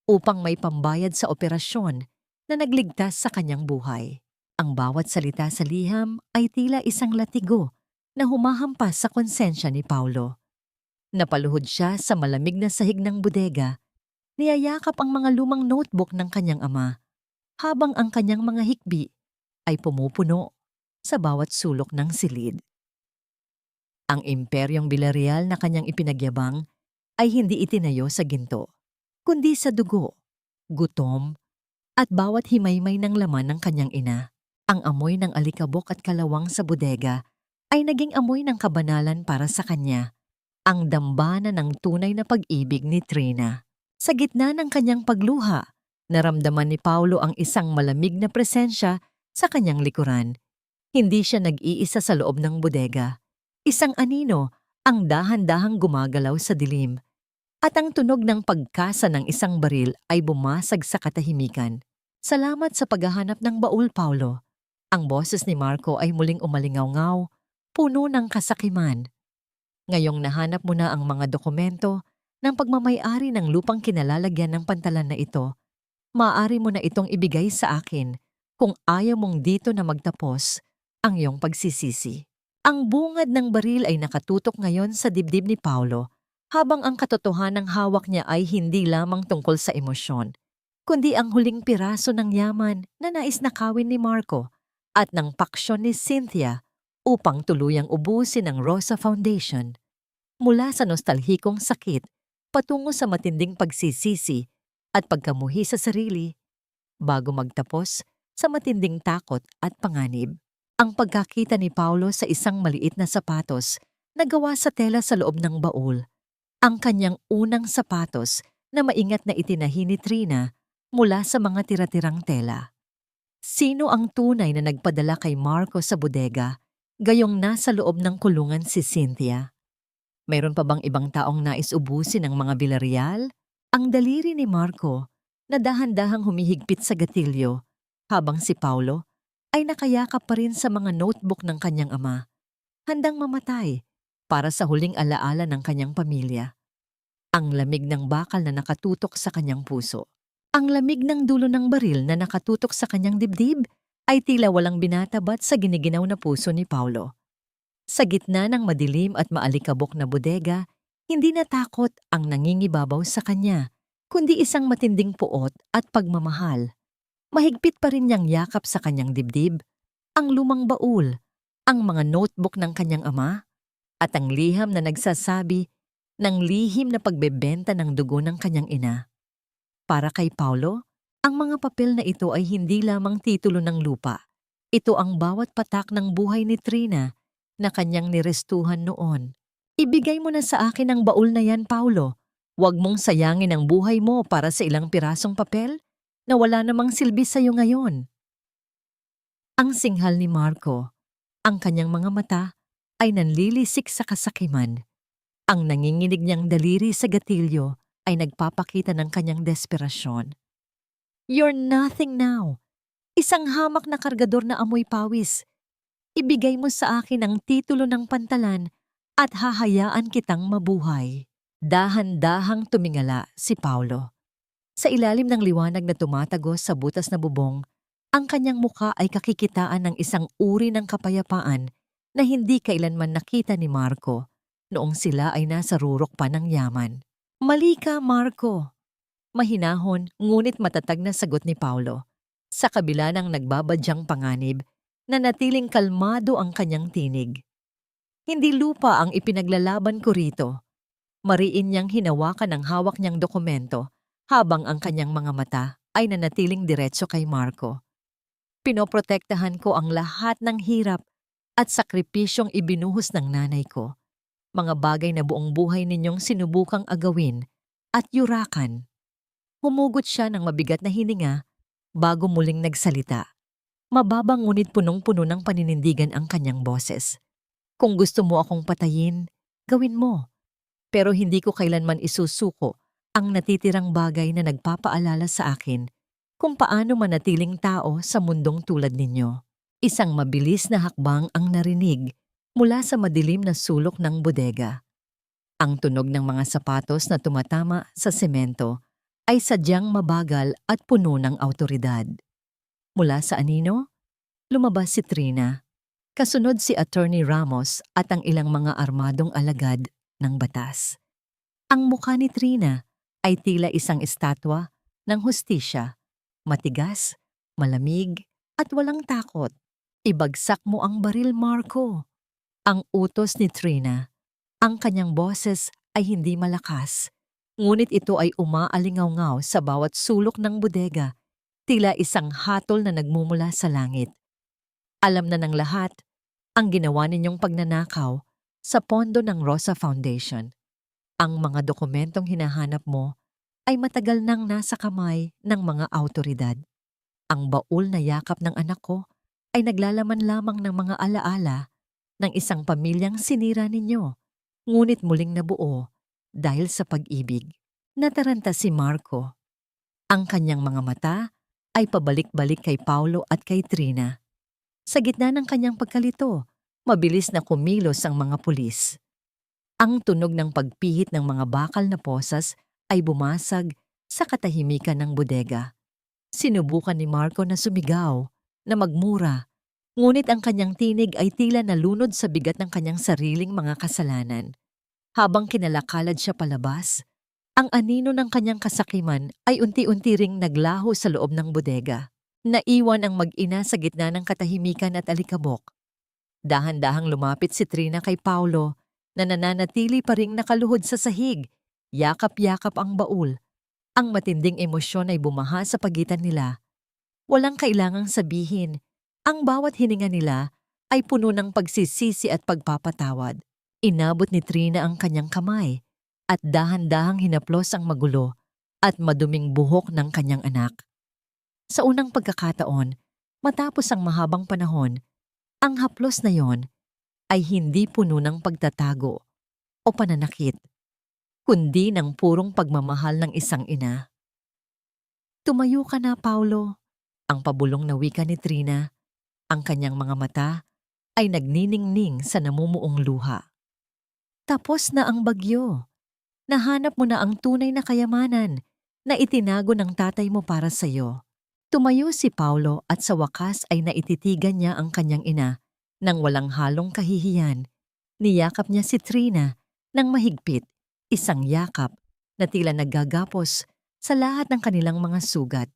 upang may pambayad sa operasyon na nagligtas sa kanyang buhay. Ang bawat salita sa liham ay tila isang latigo na humahampas sa konsensya ni Paulo. Napaluhod siya sa malamig na sahig ng bodega, niyayakap ang mga lumang notebook ng kanyang ama, habang ang kanyang mga hikbi ay pumupuno sa bawat sulok ng silid. Ang imperyong Villarreal na kanyang ipinagyabang ay hindi itinayo sa ginto, kundi sa dugo, gutom, at bawat himaymay ng laman ng kanyang ina. Ang amoy ng alikabok at kalawang sa bodega ay naging amoy ng kabanalan para sa kanya, ang dambana ng tunay na pag-ibig ni Trina. Sa gitna ng kanyang pagluha, naramdaman ni Paulo ang isang malamig na presensya sa kanyang likuran. Hindi siya nag-iisa sa loob ng bodega. Isang anino ang dahan-dahang gumagalaw sa dilim, at ang tunog ng pagkasa ng isang baril ay bumasag sa katahimikan. Salamat sa paghahanap ng baul, Paulo. Ang boses ni Marco ay muling umalingaw-ngaw, puno ng kasakiman. Ngayong nahanap mo na ang mga dokumento ng pagmamay-ari ng lupang kinalalagyan ng pantalan na ito, maaari mo na itong ibigay sa akin kung ayaw mong dito na magtapos ang iyong pagsisisi. Ang bungad ng baril ay nakatutok ngayon sa dibdib ni Paulo, habang ang katotohanang hawak niya ay hindi lamang tungkol sa emosyon, kundi ang huling piraso ng yaman na nais nakawin ni Marco at ng paksyon ni Cynthia upang tuluyang ubusin ang Rosa Foundation. Mula sa nostalhikong sakit patungo sa matinding pagsisisi at pagkamuhi sa sarili, bago magtapos sa matinding takot at panganib. Ang pagkakita ni Paulo sa isang maliit na sapatos na gawa sa tela sa loob ng baul, ang kanyang unang sapatos na maingat na itinahi ni Trina mula sa mga tira-tirang tela. Sino ang tunay na nagpadala kay Marco sa bodega, gayong nasa loob ng kulungan si Cynthia? Mayroon pa bang ibang taong nais ubusin ng mga Villarreal? Ang daliri ni Marco na dahan-dahang humihigpit sa gatilyo, habang si Paulo ay nakayakap pa rin sa mga notebook ng kanyang ama, handang mamatay para sa huling alaala ng kanyang pamilya. Ang lamig ng bakal na nakatutok sa kanyang puso. Ang lamig ng dulo ng baril na nakatutok sa kanyang dibdib ay tila walang binatabat sa giniginaw na puso ni Paulo. Sa gitna ng madilim at maalikabok na bodega, hindi natakot ang nangingibabaw sa kanya, kundi isang matinding puot at pagmamahal. Mahigpit pa rin niyang yakap sa kanyang dibdib ang lumang baul, ang mga notebook ng kanyang ama, at ang liham na nagsasabi ng lihim na pagbebenta ng dugo ng kanyang ina. Para kay Paulo, ang mga papel na ito ay hindi lamang titulo ng lupa. Ito ang bawat patak ng buhay ni Trina na kanyang nirestuhan noon. Ibigay mo na sa akin ang baul na yan, Paulo. Huwag mong sayangin ang buhay mo para sa ilang pirasong papel na wala namang silbi sa iyo ngayon. Ang singhal ni Marco, ang kanyang mga mata ay nanlilisik sa kasakiman. Ang nanginginig niyang daliri sa gatilyo ay nagpapakita ng kanyang desperasyon. You're nothing now. Isang hamak na kargador na amoy pawis. Ibigay mo sa akin ang titulo ng pantalan at hahayaan kitang mabuhay. Dahan-dahang tumingala si Paulo. Sa ilalim ng liwanag na tumatagos sa butas na bubong, ang kanyang muka ay kakikitaan ng isang uri ng kapayapaan na hindi kailanman nakita ni Marco noong sila ay nasa rurok pa ng yaman. Mali ka, Marco. Mahinahon ngunit matatag na sagot ni Paulo. Sa kabila ng nagbabadyang panganib, nanatiling kalmado ang kanyang tinig. Hindi lupa ang ipinaglalaban ko rito. Mariin niyang hinawakan ang hawak niyang dokumento habang ang kanyang mga mata ay nanatiling diretso kay Marco. Pinoprotektahan ko ang lahat ng hirap at sakripisyong ibinuhos ng nanay ko. Mga bagay na buong buhay ninyong sinubukang agawin at yurakan. Humugot siya ng mabigat na hininga bago muling nagsalita. Mababa ngunit punong-puno ng paninindigan ang kanyang boses. Kung gusto mo akong patayin, gawin mo. Pero hindi ko kailanman isusuko ang natitirang bagay na nagpapaalala sa akin kung paano manatiling tao sa mundong tulad ninyo. Isang mabilis na hakbang ang narinig mula sa madilim na sulok ng bodega. Ang tunog ng mga sapatos na tumatama sa semento ay sadyang mabagal at puno ng awtoridad. Mula sa anino, lumabas si Trina. Kasunod si Attorney Ramos at ang ilang mga armadong alagad ng batas. Ang mukha ni Trina ay tila isang estatwa ng hustisya, matigas, malamig at walang takot. Ibagsak mo ang baril, Marco. Ang utos ni Trina. Ang kanyang boses ay hindi malakas, ngunit ito ay umaalingaw-ngaw sa bawat sulok ng bodega, tila isang hatol na nagmumula sa langit. Alam na ng lahat ang ginawa ninyong pagnanakaw sa pondo ng Rosa Foundation. Ang mga dokumentong hinahanap mo ay matagal nang nasa kamay ng mga awtoridad. Ang baul na yakap ng anak ko ay naglalaman lamang ng mga alaala ng isang pamilyang sinira ninyo, ngunit muling nabuo dahil sa pag-ibig. Nataranta si Marco. Ang kanyang mga mata ay pabalik-balik kay Paulo at kay Trina. Sa gitna ng kanyang pagkalito, mabilis na kumilos ang mga pulis. Ang tunog ng pagpihit ng mga bakal na posas ay bumasag sa katahimikan ng bodega. Sinubukan ni Marco na sumigaw, na magmura, ngunit ang kanyang tinig ay tila nalunod sa bigat ng kanyang sariling mga kasalanan. Habang kinalakalad siya palabas, ang anino ng kanyang kasakiman ay unti-unti ring naglaho sa loob ng bodega. Naiwan ang mag-ina sa gitna ng katahimikan at alikabok. Dahan-dahang lumapit si Trina kay Paulo na nananatili pa ring nakaluhod sa sahig. Yakap-yakap ang baul. Ang matinding emosyon ay bumaha sa pagitan nila. Walang kailangang sabihin. Ang bawat hininga nila ay puno ng pagsisisi at pagpapatawad. Inabot ni Trina ang kanyang kamay at dahan-dahang hinaplos ang magulo at maduming buhok ng kanyang anak. Sa unang pagkakataon, matapos ang mahabang panahon, ang haplos na yon ay hindi puno ng pagtatago o pananakit, kundi ng purong pagmamahal ng isang ina. Tumayo ka na, Paulo, ang pabulong na wika ni Trina. Ang kanyang mga mata ay nagniningning sa namumuong luha. Tapos na ang bagyo. Nahanap mo na ang tunay na kayamanan na itinago ng tatay mo para sa iyo. Tumayo si Paulo at sa wakas ay naititigan niya ang kanyang ina nang walang halong kahihiyan. Niyakap niya si Trina ng mahigpit, isang yakap na tila naggagapos sa lahat ng kanilang mga sugat.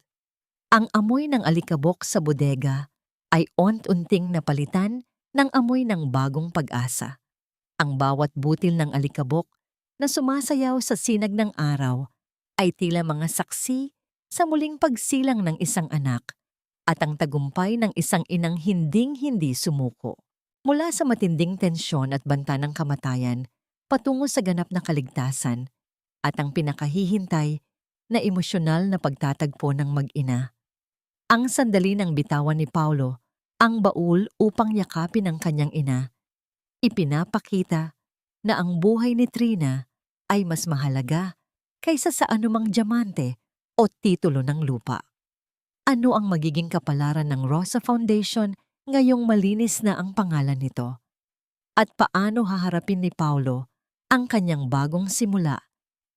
Ang amoy ng alikabok sa bodega ay unti-unting napalitan ng amoy ng bagong pag-asa. Ang bawat butil ng alikabok na sumasayaw sa sinag ng araw ay tila mga saksi sa muling pagsilang ng isang anak at ang tagumpay ng isang inang hinding-hindi sumuko. Mula sa matinding tensyon at banta ng kamatayan patungo sa ganap na kaligtasan at ang pinakahihintay na emosyonal na pagtatagpo ng mag-ina. Ang sandali ng bitawan ni Paulo ang baul upang yakapin ang kanyang ina, ipinapakita na ang buhay ni Trina ay mas mahalaga kaysa sa anumang diamante o titulo ng lupa. Ano ang magiging kapalaran ng Rosa Foundation ngayong malinis na ang pangalan nito? At paano haharapin ni Paulo ang kanyang bagong simula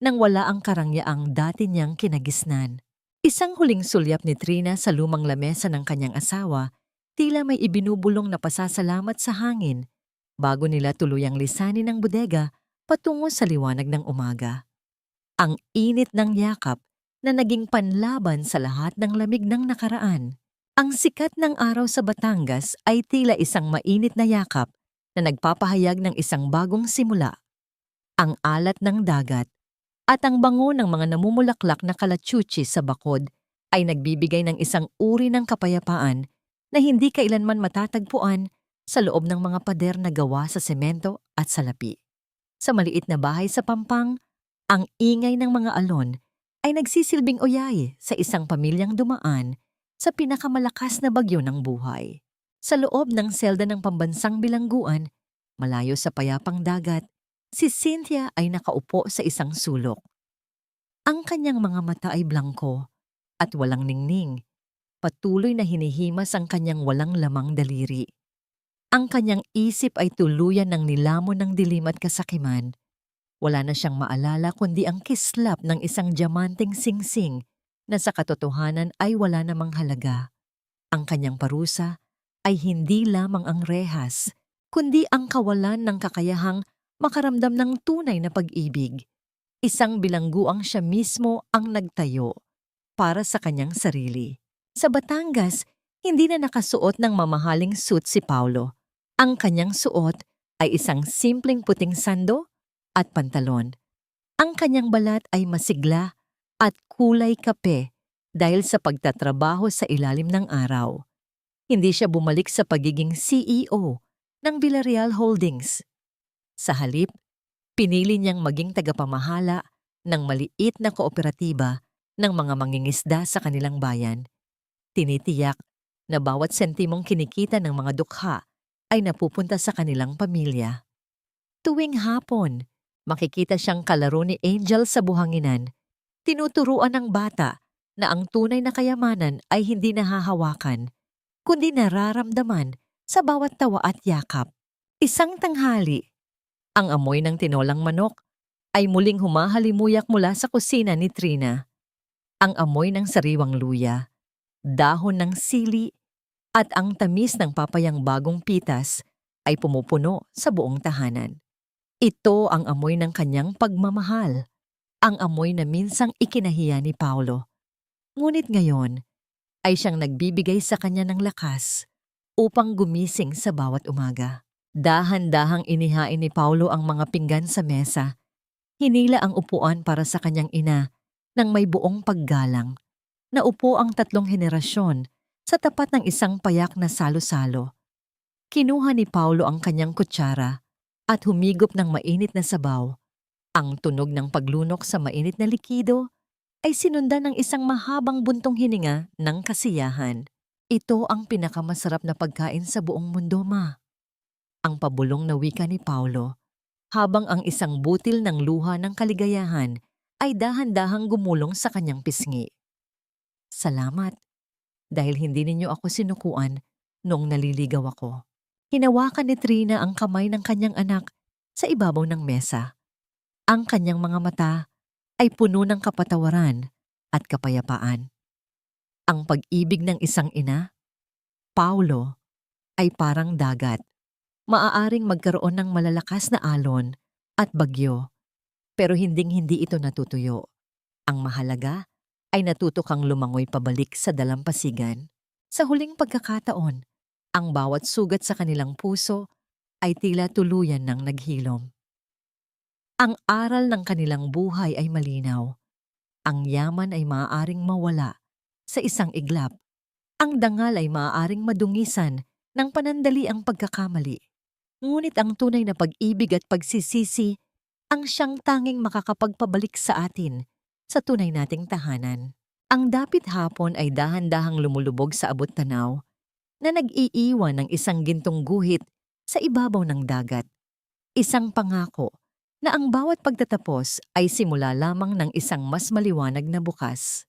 nang wala ang karangyaang dati niyang kinagisnan? Isang huling sulyap ni Trina sa lumang lamesa ng kanyang asawa, tila may ibinubulong na pasasalamat sa hangin bago nila tuluyang lisanin ang bodega patungo sa liwanag ng umaga. Ang init ng yakap na naging panlaban sa lahat ng lamig ng nakaraan. Ang sikat ng araw sa Batangas ay tila isang mainit na yakap na nagpapahayag ng isang bagong simula. Ang alat ng dagat at ang bango ng mga namumulaklak na kalachuchi sa bakod ay nagbibigay ng isang uri ng kapayapaan na hindi kailanman matatagpuan sa loob ng mga pader na gawa sa semento at salapi. Sa maliit na bahay sa Pampang, ang ingay ng mga alon ay nagsisilbing oyay sa isang pamilyang dumaan sa pinakamalakas na bagyo ng buhay. Sa loob ng selda ng pambansang bilangguan, malayo sa payapang dagat, si Cynthia ay nakaupo sa isang sulok. Ang kanyang mga mata ay blangko at walang ningning. Patuloy na hinihimas ang kanyang walang lamang daliri. Ang kanyang isip ay tuluyan ng nilamon ng dilim at kasakiman. Wala na siyang maalala kundi ang kislap ng isang diamanteng singsing na sa katotohanan ay wala namang halaga. Ang kanyang parusa ay hindi lamang ang rehas, kundi ang kawalan ng kakayahang makaramdam ng tunay na pag-ibig. Isang bilangguang siya mismo ang nagtayo para sa kanyang sarili. Sa Batangas, hindi na nakasuot ng mamahaling suit si Paulo. Ang kanyang suot ay isang simpleng puting sando at pantalon. Ang kanyang balat ay masigla at kulay kape dahil sa pagtatrabaho sa ilalim ng araw. Hindi siya bumalik sa pagiging CEO ng Villarreal Holdings. Sa halip, pinili niyang maging tagapamahala ng maliit na kooperatiba ng mga mangingisda sa kanilang bayan. Tinitiyak na bawat sentimong kinikita ng mga dukha ay napupunta sa kanilang pamilya. Tuwing hapon, makikita siyang kalaro ni Angel sa buhanginan. Tinuturuan ng bata na ang tunay na kayamanan ay hindi nahahawakan, kundi nararamdaman sa bawat tawa at yakap. Isang tanghali, ang amoy ng tinolang manok ay muling humahalimuyak mula sa kusina ni Trina. Ang amoy ng sariwang luya, dahon ng sili, at ang tamis ng papayang bagong pitas ay pumupuno sa buong tahanan. Ito ang amoy ng kanyang pagmamahal, ang amoy na minsang ikinahiya ni Paulo. Ngunit ngayon ay siyang nagbibigay sa kanya ng lakas upang gumising sa bawat umaga. Dahan-dahang inihain ni Paulo ang mga pinggan sa mesa. Hinila ang upuan para sa kanyang ina nang may buong paggalang. Naupo ang 3 henerasyon sa tapat ng isang payak na salo-salo. Kinuha ni Paulo ang kanyang kutsara at humigop ng mainit na sabaw. Ang tunog ng paglunok sa mainit na likido ay sinundan ng isang mahabang buntong hininga ng kasiyahan. Ito ang pinakamasarap na pagkain sa buong mundo, ma. Ang pabulong na wika ni Paulo, habang ang isang butil ng luha ng kaligayahan ay dahan-dahang gumulong sa kanyang pisngi. Salamat, dahil hindi ninyo ako sinukuan noong naliligaw ako. Hinawakan ni Trina ang kamay ng kanyang anak sa ibabaw ng mesa. Ang kanyang mga mata ay puno ng kapatawaran at kapayapaan. Ang pag-ibig ng isang ina, Paulo, ay parang dagat. Maaaring magkaroon ng malalakas na alon at bagyo, pero hinding-hindi ito natutuyo. Ang mahalaga ay natuto kang lumangoy pabalik sa dalampasigan. Sa huling pagkakataon, ang bawat sugat sa kanilang puso ay tila tuluyan ng naghilom. Ang aral ng kanilang buhay ay malinaw. Ang yaman ay maaaring mawala sa isang iglap. Ang dangal ay maaaring madungisan ng panandaliang pagkakamali. Ngunit ang tunay na pag-ibig at pagsisisi ang siyang tanging makakapagpabalik sa atin sa tunay nating tahanan. Ang dapit hapon ay dahan-dahang lumulubog sa abot tanaw na nag-iiwan ng isang gintong guhit sa ibabaw ng dagat. Isang pangako na ang bawat pagtatapos ay simula lamang ng isang mas maliwanag na bukas.